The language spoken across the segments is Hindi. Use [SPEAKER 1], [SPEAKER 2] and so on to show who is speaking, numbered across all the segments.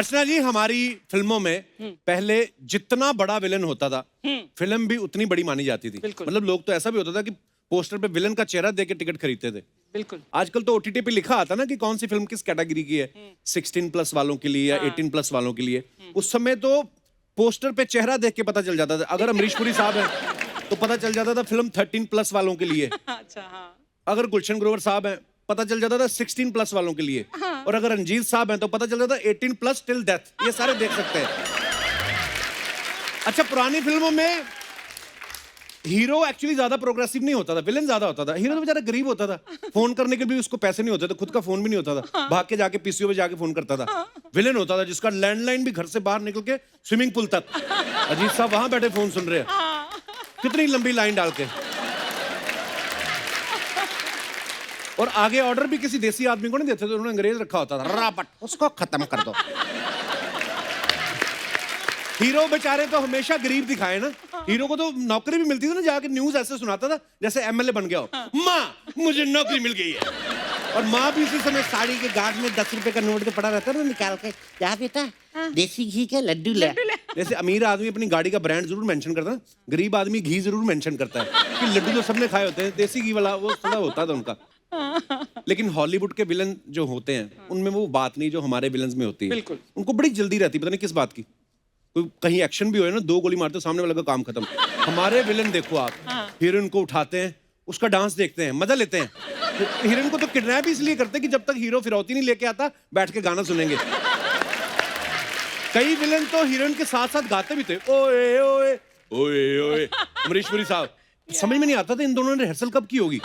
[SPEAKER 1] अर्चना जी, हमारी फिल्मों में पहले जितना बड़ा विलन होता था फिल्म भी उतनी बड़ी मानी जाती थी। मतलब लोग तो ऐसा भी होता था कि पोस्टर पे विलन का चेहरा देख के टिकट खरीदते थे।
[SPEAKER 2] बिल्कुल।
[SPEAKER 1] आजकल तो ओटीटी पे लिखा आता ना कि कौन सी फिल्म किस कैटेगरी की है, 16+ वालों के लिए या 18+ वालों के लिए। उस समय तो पोस्टर पे चेहरा देख के पता चल जाता था। अगर अमरीश पुरी साहब हैं तो पता चल जाता था फिल्म 13+ वालों के लिए।
[SPEAKER 2] अच्छा, हाँ।
[SPEAKER 1] अगर गुलशन ग्रोवर साहब हैं पता चल जाता था 16+ वालों के लिए। और अगर रंजीत साहब हैं तो पता चल जाता था 18+ टिल डेथ। ये सारे देख सकते हैं। अच्छा, पुरानी फिल्मों में हीरो एक्चुअली ज्यादा प्रोग्रेसिव नहीं होता था, विलेन ज्यादा होता था। हीरो तो बेचारा गरीब होता था, फोन करने के भी उसको पैसे नहीं होते थे, खुद का फोन भी नहीं होता था, भाग के जाके पीसीओ पे जाके फोन करता था। विलेन होता था जिसका लैंडलाइन भी घर से बाहर निकल के स्विमिंग पूल तक। अजीत साहब वहां बैठे फोन सुन रहे हैं, कितनी लंबी लाइन डाल के। और आगे ऑर्डर भी किसी देसी आदमी को नहीं देते थे, उन्होंने अंग्रेज रखा होता था, रापट उसको खत्म कर दो। हीरो बेचारे तो हमेशा गरीब दिखाए ना। हीरो को तो नौकरी भी मिलती थी ना, जाके न्यूज ऐसे सुनाता था जैसे एमएलए बन गया हो। माँ मुझे नौकरी मिल गई है। और माँ भी इसी समय साड़ी के गार्ड में 10 रुपए का नोट के पड़ा रहता है ना, निकाल के, क्या बेटा देसी घी के लड्डू ले। जैसे अमीर आदमी अपनी गाड़ी का ब्रांड जरूर मेंशन करता है, गरीब आदमी घी जरूर मेंशन करता है कि लड्डू तो सबने खाए होते हैं, देसी घी वाला वो थोड़ा होता था उनका। लेकिन हॉलीवुड के विलन जो होते हैं उनमें वो बात नहीं जो हमारे विलन्स में होती है। उनको बड़ी जल्दी रहती है, पता नहीं किस बात की। कोई कहीं एक्शन भी हो ना, 2 गोली मारते सामने वाले का काम खत्म। हमारे विलन देखो आप, हीरोइन को उठाते हैं, उसका डांस देखते हैं, मजा लेते हैं। हीरोइन को तो किडनैप इसलिए करते हैं कि जब तक हीरो फिरौती नहीं लेके आता बैठ के गाना सुनेंगे। कई विलन तो हीरोइन के साथ साथ गाते भी थे, ओए ओए ओए ओए। अमरीश पुरी साहब, समझ में नहीं आता था इन दोनों ने रिहर्सल कब की होगी।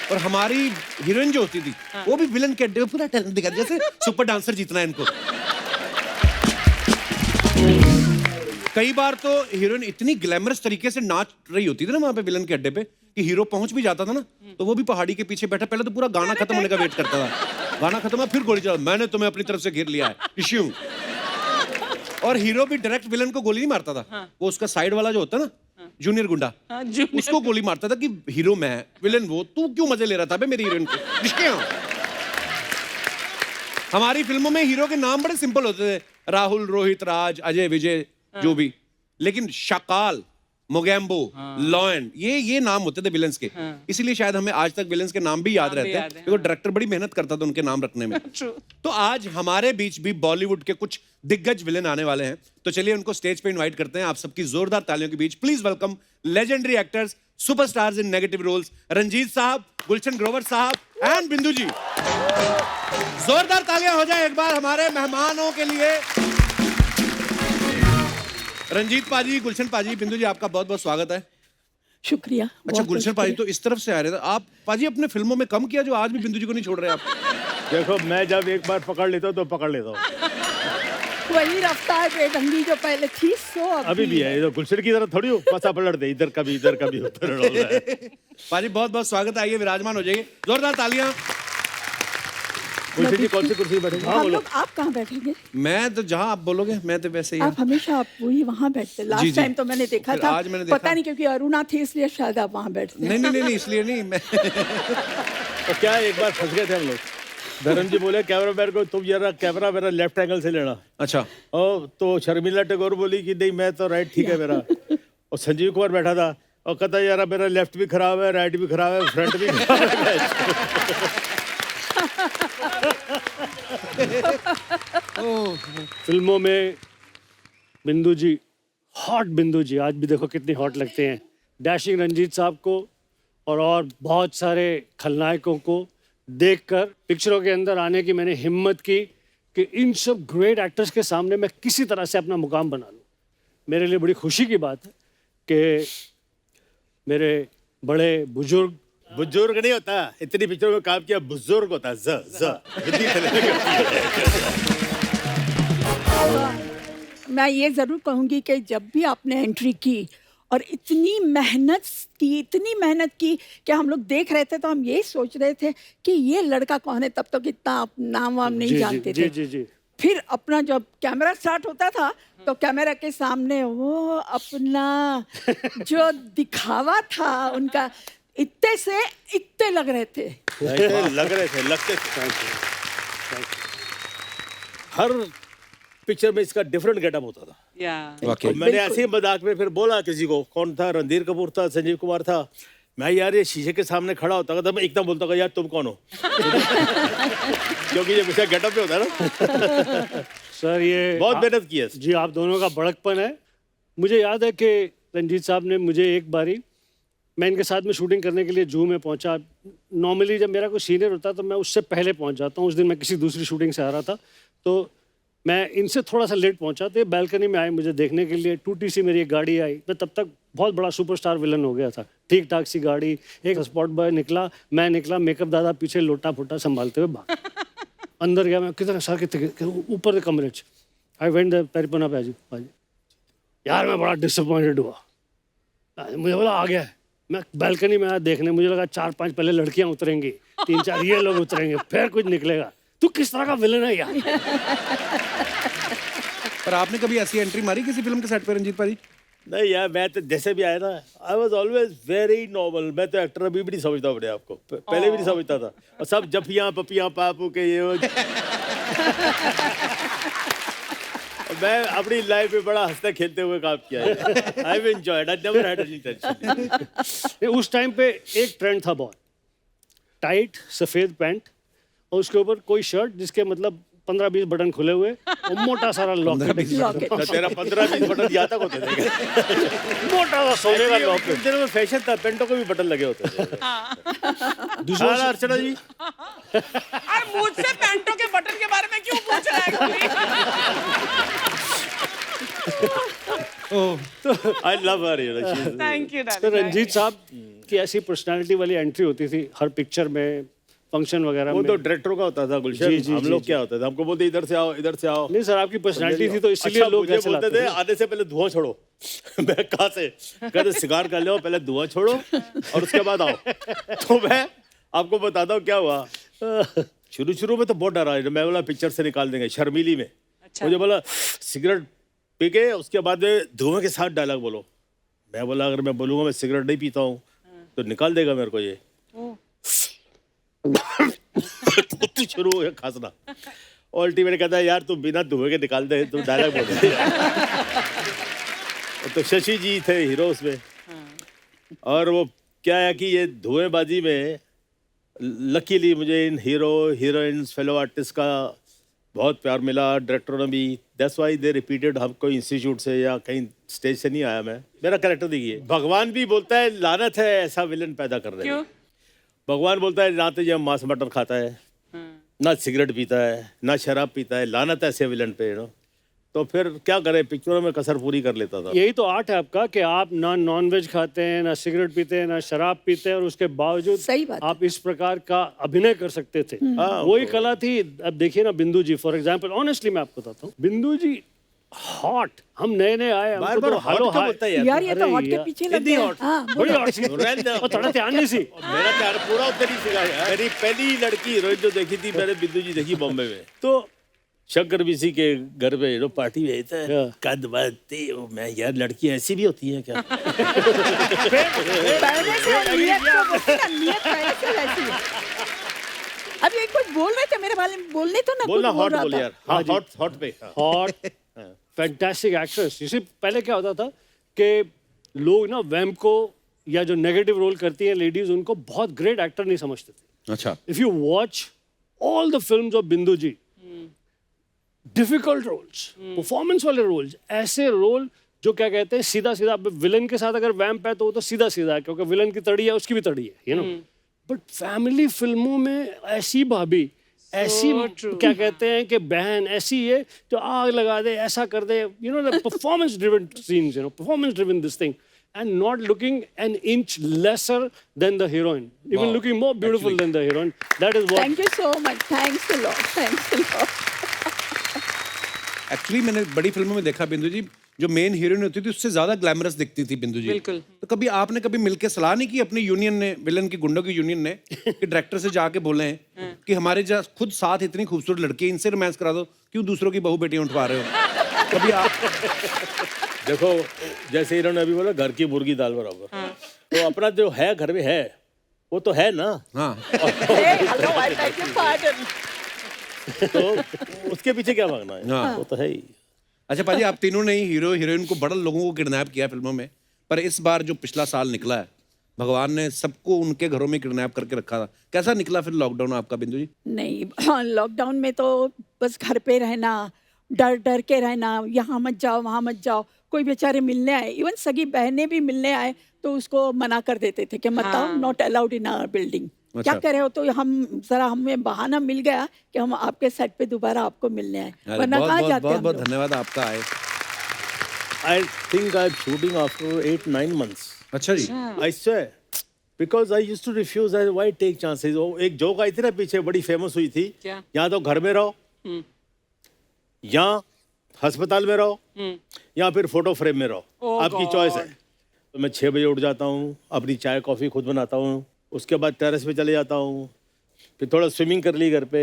[SPEAKER 1] और हमारी हीरोइन जो होती थी वो भी विलन के अड्डे में पूरा टैलेंट दिखा, जैसे सुपर डांसर जीतना है इनको। कई बार तो हीरोइन इतनी ग्लैमरस तरीके से नाच रही होती थी ना वहां पे विलन के अड्डे पे कि हीरो पहुंच भी जाता था ना तो वो भी पहाड़ी के पीछे बैठा, पहले तो पूरा गाना खत्म होने का वेट करता था। गाना खत्म हुआ फिर गोली चला, मैंने तुम्हें अपनी तरफ से घेर लिया है, इश्यू। और हीरो भी डायरेक्ट विलन को गोली नहीं मारता था, वो उसका साइड वाला जो होता ना जूनियर गुंडा, उसको गोली मारता था कि हीरो मैं, विलन वो, तू क्यों मजे ले रहा था बे मेरी हीरोइन के। हमारी फिल्मों में हीरो के नाम बड़े सिंपल होते थे, राहुल, रोहित, राज, अजय, विजय, जो भी। लेकिन शाकाल, मोगैम्बो, लॉयन, ये नाम होते थे विलन्स के। इसीलिए शायद हमें आज तक विलन्स के नाम भी याद रहते हैं, क्योंकि डायरेक्टर बड़ी मेहनत करता था उनके नाम रखने में। तो आज हमारे बीच भी बॉलीवुड के कुछ दिग्गज विलन आने वाले हैं, तो चलिए उनको स्टेज पे इनवाइट करते हैं। आप सबकी जोरदार तालियों के बीच please welcome legendary actors, superstars in negative roles, Ranjeet साहब, गुलशन ग्रोवर साहब एंड बिंदु जी। जोरदार तालियां हो जाए एक बार हमारे मेहमानों के लिए। रंजीत पाजी, गुलशन पाजी, बिंदु जी, आपका बहुत बहुत स्वागत है।
[SPEAKER 3] शुक्रिया।
[SPEAKER 1] अच्छा, गुलशन पाजी तो इस तरफ से आ रहे थे आप। पाजी अपने फिल्मों में कम किया जो आज भी बिंदु जी को नहीं छोड़ रहे आप।
[SPEAKER 4] देखो, मैं जब एक बार पकड़ लेता हूँ तो पकड़ लेता हूँ।
[SPEAKER 3] वही रफ्तार बेढंगी जो पहले थी सो
[SPEAKER 4] अभी भी है। ये तो गुलशन की तरह थोड़ी हो, पसा पलट दे, इधर कभी उधर।
[SPEAKER 1] पाजी बहुत बहुत स्वागत है, आइए विराजमान हो जाइए। जोरदार तालियां।
[SPEAKER 4] गुलशन जी कौन सी कुर्सी पे बैठेंगे?
[SPEAKER 3] हम लोग, आप कहाँ बैठेंगे?
[SPEAKER 1] मैं तो जहाँ आप बोलोगे मैं तो वैसे ही।
[SPEAKER 3] आप हमेशा आप वही वहाँ बैठते। लास्ट टाइम तो मैंने देखा था,
[SPEAKER 1] आज मैंने देखा।
[SPEAKER 3] पता नहीं क्योंकि अरुणा थी इसलिए शायद आप वहाँ बैठते।
[SPEAKER 1] नहीं इसलिए नहीं मैं।
[SPEAKER 4] तो क्या एक बार फंस गए थे हम लोग। धर्म जी बोले कैमरा मैन को, तुम जरा कैमरा मेरा लेफ्ट एंगल से लेना।
[SPEAKER 1] अच्छा।
[SPEAKER 4] और तो शर्मिला टैगोर बोली कि नहीं मैं तो राइट ठीक है मेरा। और संजीव कुमार बैठा था और कहता यार मेरा लेफ्ट भी खराब है, राइट भी खराब है, फ्रंट भी खराब है। फिल्मों में बिंदु जी, हॉट बिंदु जी, आज भी देखो कितनी हॉट लगते हैं। डैशिंग रंजीत साहब को और बहुत सारे खलनायकों को देखकर पिक्चरों के अंदर आने की मैंने हिम्मत की कि इन सब ग्रेट एक्टर्स के सामने मैं किसी तरह से अपना मुकाम बना लूं। मेरे लिए बड़ी खुशी की बात है कि मेरे बड़े बुजुर्ग नहीं होता, इतनी पिक्चरों में काम किया, बुजुर्ग होता है।
[SPEAKER 3] मैं ये जरूर कहूँगी कि जब भी आपने एंट्री की और इतनी मेहनत की कि हम लोग देख रहे थे तो हम ये सोच रहे थे कि ये लड़का कौन है। तब तक इतना नाम वाम नहीं जानते थे।
[SPEAKER 4] जी।
[SPEAKER 3] फिर अपना जब कैमरा स्टार्ट होता था तो कैमरा के सामने वो अपना जो दिखावा था उनका, इतने से इतने लगते थे।
[SPEAKER 2] हर पिक्चर में इसका डिफरेंट गेटअप होता था।
[SPEAKER 1] वाकई
[SPEAKER 2] तो मैंने ऐसे ही मजाक में फिर बोला किसी को, कौन था, रणधीर कपूर था, संजीव कुमार था, मैं यार ये शीशे के सामने खड़ा होता था, मैं एकदम बोलता था यार तुम कौन हो क्योंकि ये मुझे गेटअप में होता है ना।
[SPEAKER 4] सर ये
[SPEAKER 2] बहुत मेहनत की है।
[SPEAKER 4] जी आप दोनों का बड़कपन है। मुझे याद है कि रंजीत साहब ने मुझे एक बारी, मैं इनके साथ में शूटिंग करने के लिए जू में पहुंचा। नॉर्मली जब मेरा कोई सीनियर होता तो मैं उससे पहले पहुंच जाता हूँ। उस दिन मैं किसी दूसरी शूटिंग से आ रहा था तो मैं इनसे थोड़ा सा लेट पहुंचा। तो ये बैल्कनी में आए मुझे देखने के लिए। टूटी सी मेरी एक गाड़ी आई। मैं तब तक बहुत बड़ा सुपरस्टार विलन हो गया था। ठीक ठाक सी गाड़ी, एक स्पॉट बॉय निकला, मैं निकला, मेकअप दादा पीछे लोटा फोटा संभालते हुए भाग। अंदर गया मैं, कितने सर कितने ऊपर के कमरे च आई वेंट द पेरिपना पे भाजी यार मैं बड़ा डिसअपॉइंटेड हुआ। मुझे बोला आ गया है। मैं बैल्कनी में आया देखने, मुझे लगा 4-5 पहले लड़कियां उतरेंगी, 3-4 ये लोग उतरेंगे, फिर कुछ निकलेगा। तू किस तरह का विलन है यार।
[SPEAKER 1] पर आपने कभी ऐसी एंट्री मारी किसी फिल्म के सेट पे रंजीत भाई?
[SPEAKER 2] नहीं यार, मैं तो जैसे भी आया ना, आई वॉज ऑलवेज वेरी नॉर्मल। मैं तो एक्टर अभी भी नहीं समझता अपने आप को, पहले भी नहीं समझता था। और सब जफियां पपियां पापू के ये मैं अपनी लाइफ में बड़ा हंसते खेलते हुए काम किया है। I have enjoyed, I never had any tension.
[SPEAKER 4] उस टाइम पे एक ट्रेंड था बहुत, टाइट सफेद पैंट और उसके ऊपर कोई शर्ट जिसके मतलब 15-20 बटन खुले हुए और मोटा सारा लॉकेट।
[SPEAKER 2] तो तेरा 15-20 बटन यहाँ तक होते थे।
[SPEAKER 4] मोटा सा सोने का लॉकेट।
[SPEAKER 2] उस दिनों में फैशन था, पेंटों को भी बटन लगे होते थे। दूसरा अर्चना जी,
[SPEAKER 5] और मुझसे पैंटों के बटन के बारे में क्यों पूछ रहा है?
[SPEAKER 2] I love her, you know.
[SPEAKER 5] Thank you
[SPEAKER 4] तो रंजीत साहब की ऐसी पर्सनालिटी वाली एंट्री होती थी हर पिक्चर में, फंक्शन वगैरह
[SPEAKER 2] वो
[SPEAKER 4] में।
[SPEAKER 2] तो डायरेक्टरों का होता था गुलशन।
[SPEAKER 4] जी, जी,
[SPEAKER 2] हम
[SPEAKER 4] जी,
[SPEAKER 2] लोग
[SPEAKER 4] जी।
[SPEAKER 2] क्या होता था, हमको बोलते इधर से आओ, इधर से आओ।
[SPEAKER 4] नहीं सर, आपकी पर्सनालिटी थी तो इसीलिए
[SPEAKER 2] अच्छा,
[SPEAKER 4] लोग
[SPEAKER 2] मुझे
[SPEAKER 4] ऐसे
[SPEAKER 2] बोलते
[SPEAKER 4] लाते
[SPEAKER 2] थे
[SPEAKER 4] थे।
[SPEAKER 2] आने से पहले धुआं छोड़ो। मैं कहाँ से, कहते सिगार कर लो, पहले धुआं छोड़ो और उसके बाद आओ। तो मैं आपको बताता हूँ क्या हुआ। शुरू में तो बहुत डरा, मैं बोला पिक्चर से निकाल देंगे, शर्मीली में। मुझे बोला सिगरेट पी के उसके बाद धुआं के साथ डायलॉग बोलो। मैं बोला अगर मैं बोलूंगा मैं सिगरेट नहीं पीता हूँ तो निकाल देगा मेरे को ये। तो शुरू हो गया खांसना। अल्टीमेट कहता है यार तुम बिना धुएं के निकाल दे, तुम डायलॉग बोल। तो शशि जी थे हीरो उसमें। और वो क्या है कि ये धुएंबाजी में लकीली मुझे इन हीरो हीरोइंस फेलो आर्टिस्ट का बहुत प्यार मिला, डायरेक्टरों ने भी। That's why they repeated. हम कोई इंस्टीट्यूट से या कहीं स्टेज से नहीं आया मैं, मेरा कैरेक्टर देखिए। भगवान भी बोलता है लानत है ऐसा विलन पैदा कर रहे हैं। भगवान बोलता है ना तो ये मांस मटन खाता है, ना सिगरेट पीता है, ना शराब पीता है, लानत है ऐसे विलन पे, नो। तो फिर क्या करें, पिक्चरों में कसर पूरी कर लेता था।
[SPEAKER 4] यही तो आर्ट है आपका कि आप ना नॉनवेज खाते हैं, ना सिगरेट पीते हैं, ना शराब पीते हैं और उसके बावजूद
[SPEAKER 3] सही बात है।
[SPEAKER 4] आप इस प्रकार का अभिनय कर सकते थे। वही कला थी। अब देखिए ना बिंदु जी फॉर एग्जांपल, ऑनेस्टली मैं आपको बताता हूँ, बिंदु जी हॉट। हम नए आए, हमको
[SPEAKER 2] बार-बार
[SPEAKER 4] तो
[SPEAKER 2] हॉट
[SPEAKER 4] हेलो
[SPEAKER 2] कब
[SPEAKER 4] हाय।
[SPEAKER 2] होता है
[SPEAKER 3] यार ये तो
[SPEAKER 4] अरे
[SPEAKER 3] हॉट के
[SPEAKER 4] यार,
[SPEAKER 3] पीछे लग
[SPEAKER 2] इतनी
[SPEAKER 3] गए।
[SPEAKER 2] हॉट।
[SPEAKER 3] हाँ,
[SPEAKER 4] बड़ी हॉट सी और थोड़ा ध्यान सी।
[SPEAKER 2] मेरा प्यार पूरा उधर ही सीखा है। मेरी पहली लड़की हीरोइन जो देखी थी मैंने, बिंदु जी देखी बॉम्बे में। तो शंकर बीसी के घर पे नो पार्टी में था, कद बाती मैं यार लड़की ऐसी भी होती है क्या?
[SPEAKER 3] पहले से नियत तो बोलते ना, नियत पहले से वैसी है। अब ये कुछ बोल रहे थे मेरे बारे में, बोलने तो ना
[SPEAKER 2] बोलना
[SPEAKER 3] कुछ बोल
[SPEAKER 2] हॉट
[SPEAKER 3] रहा
[SPEAKER 2] बोल
[SPEAKER 3] था।
[SPEAKER 2] यार। हाँ हॉट हॉट पे।
[SPEAKER 4] Hot fantastic actress. इसी पहले क्या होता था कि लोग ना वैम्प को या जो नेगेटिव रोल करती हैं लेडीज, उनको बहुत ग्रेट एक्टर नहीं समझते थे।
[SPEAKER 1] अच्छा।
[SPEAKER 4] If you watch all the films of बिंदु जी, डिफिकल्ट रोल्स, परफॉर्मेंस वाले रोल्स, ऐसे रोल जो क्या कहते हैं सीधा सीधा। विलन के साथ अगर वैम्प है तो वो तो सीधा सीधा है क्योंकि विलन की तड़ी है, उसकी भी तड़ी है, यू नो। बट फैमिली फिल्मों में ऐसी भाभी, ऐसी क्या कहते हैं कि बहन ऐसी है जो आग लगा दे, ऐसा कर दे, you know, the performance driven scenes, you know, performance driven this thing, and not looking an inch lesser than the heroine, even looking more beautiful than the heroine. That is what.
[SPEAKER 3] Thank you so much. Thanks a lot. Thanks a lot.
[SPEAKER 1] Actually मैंने बड़ी फिल्मों में देखा बिंदु जी, जो मेन हीरोइन होती थी उससे ज्यादा ग्लैमरस दिखती थी बिंदु जी।
[SPEAKER 5] बिल्कुल।
[SPEAKER 1] तो कभी आपने कभी मिलके सलाह नहीं की अपनी यूनियन ने, विलन की गुंडों की यूनियन ने, कि डायरेक्टर से जाके बोले कि हमारे खुद साथ इतनी खूबसूरत लड़की है, इनसे रोमांस करा दो, क्यों दूसरों की बहू बेटियां उठवा रहे हो? कभी आप
[SPEAKER 2] देखो जैसे इन्होंने अभी बोला घर की मुर्गी दाल बराबर, तो अपना जो है घर में है वो तो है ना।
[SPEAKER 1] हाँ
[SPEAKER 3] Hey, hello, I beg your pardon.
[SPEAKER 2] तो उसके पीछे क्या भागना है,
[SPEAKER 1] हाँ।
[SPEAKER 2] वो तो है ही।
[SPEAKER 1] अच्छा पाजी, आप तीनों ने ही हीरो हीरोइन को बड़ा लोगों को किडनैप किया फिल्मों में, पर इस बार जो पिछला साल निकला है, भगवान ने सबको उनके घरों में किडनैप करके रखा था। कैसा निकला फिर लॉकडाउन आपका बिंदु जी?
[SPEAKER 3] नहीं, हाँ, लॉकडाउन में तो बस घर पे रहना, डर डर के रहना, यहाँ मत जाओ वहाँ मत जाओ। कोई बेचारे मिलने आए, इवन सगी बहनें भी मिलने आए तो उसको मना कर देते थे कि मत आओ, not allowed in our building. क्या
[SPEAKER 1] अच्छा।
[SPEAKER 3] करे हो, तो हमें बहाना मिल गया कि हम आपके सेट पे दोबारा आपको मिलने आए,
[SPEAKER 1] अरे
[SPEAKER 3] वरना
[SPEAKER 1] बहुत
[SPEAKER 3] कहाँ
[SPEAKER 1] बहुत
[SPEAKER 3] जाते
[SPEAKER 1] बहुत
[SPEAKER 3] हम
[SPEAKER 1] बहुत
[SPEAKER 3] लोग।
[SPEAKER 1] धन्यवाद आपका आए।
[SPEAKER 2] I think I'm shooting after 8-9 months.
[SPEAKER 1] अच्छा जी।
[SPEAKER 2] I swear. Because I used to refuse. Why take chances? वो एक जोक आई थी ना पीछे, बड़ी फेमस हुई थी।
[SPEAKER 5] क्या?
[SPEAKER 2] या तो घर में रहो, या अस्पताल में रहो, या फिर फोटो फ्रेम में रहो।
[SPEAKER 5] Oh
[SPEAKER 2] आपकी
[SPEAKER 5] God.
[SPEAKER 2] चॉइस है। तो मैं 6 बजे उठ जाता हूँ, अपनी चाय कॉफी खुद बनाता हूँ, उसके बाद टेरेस पे चले जाता हूँ, फिर थोड़ा स्विमिंग कर ली घर पे।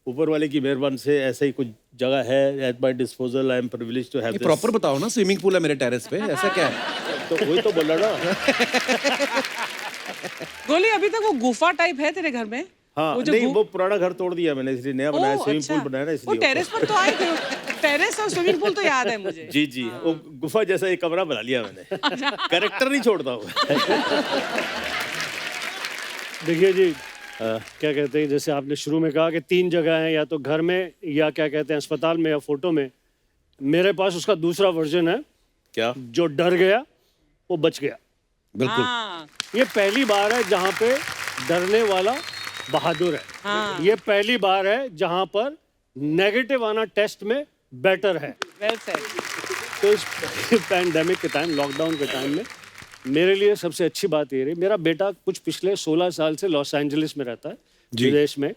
[SPEAKER 2] ऊपर वाले की मेहरबानी से ऐसे ही कुछ जगह है at my disposal. I am privileged to have
[SPEAKER 1] ये
[SPEAKER 2] दिस।
[SPEAKER 1] प्रॉपर बताओ ना, स्विमिंग पूल है मेरे टेरेस पे, ऐसा क्या है?
[SPEAKER 2] तो वही तो बोल रहा ना।
[SPEAKER 5] गोली, अभी तक वो गुफा टाइप है तेरे घर में?
[SPEAKER 2] हाँ,
[SPEAKER 5] वो जो
[SPEAKER 2] नहीं वो पुराना घर तोड़ दिया मैंने, इसलिए नया बनाया, स्विमिंग
[SPEAKER 5] अच्छा।
[SPEAKER 2] पूल बनाया ना
[SPEAKER 5] वो
[SPEAKER 2] इसलिए।
[SPEAKER 5] टेरेस पर तो आए थे, टेरेस और स्विमिंग पूल तो याद है मुझे।
[SPEAKER 2] जी जी, वो गुफा जैसा एक कमरा बना लिया मैंने। कैरेक्टर नहीं छोड़ता हूँ।
[SPEAKER 4] देखिए जी, क्या कहते हैं, जैसे आपने शुरू में कहा कि 3 जगह हैं, या तो घर में, या क्या कहते हैं अस्पताल में, या फोटो में। मेरे पास उसका दूसरा वर्जन है।
[SPEAKER 2] क्या?
[SPEAKER 4] जो डर गया वो बच गया।
[SPEAKER 1] बिल्कुल।
[SPEAKER 5] हाँ,
[SPEAKER 4] ये पहली बार है जहाँ पे डरने वाला बहादुर है।
[SPEAKER 5] हाँ।
[SPEAKER 4] ये पहली बार है जहाँ पर नेगेटिव आना टेस्ट में बेटर है।
[SPEAKER 5] Well said.
[SPEAKER 4] तो इस पैंडेमिक के टाइम, लॉकडाउन के टाइम में मेरे लिए सबसे अच्छी बात ये रही, मेरा बेटा कुछ पिछले 16 साल से लॉस एंजलिस में रहता है, विदेश में।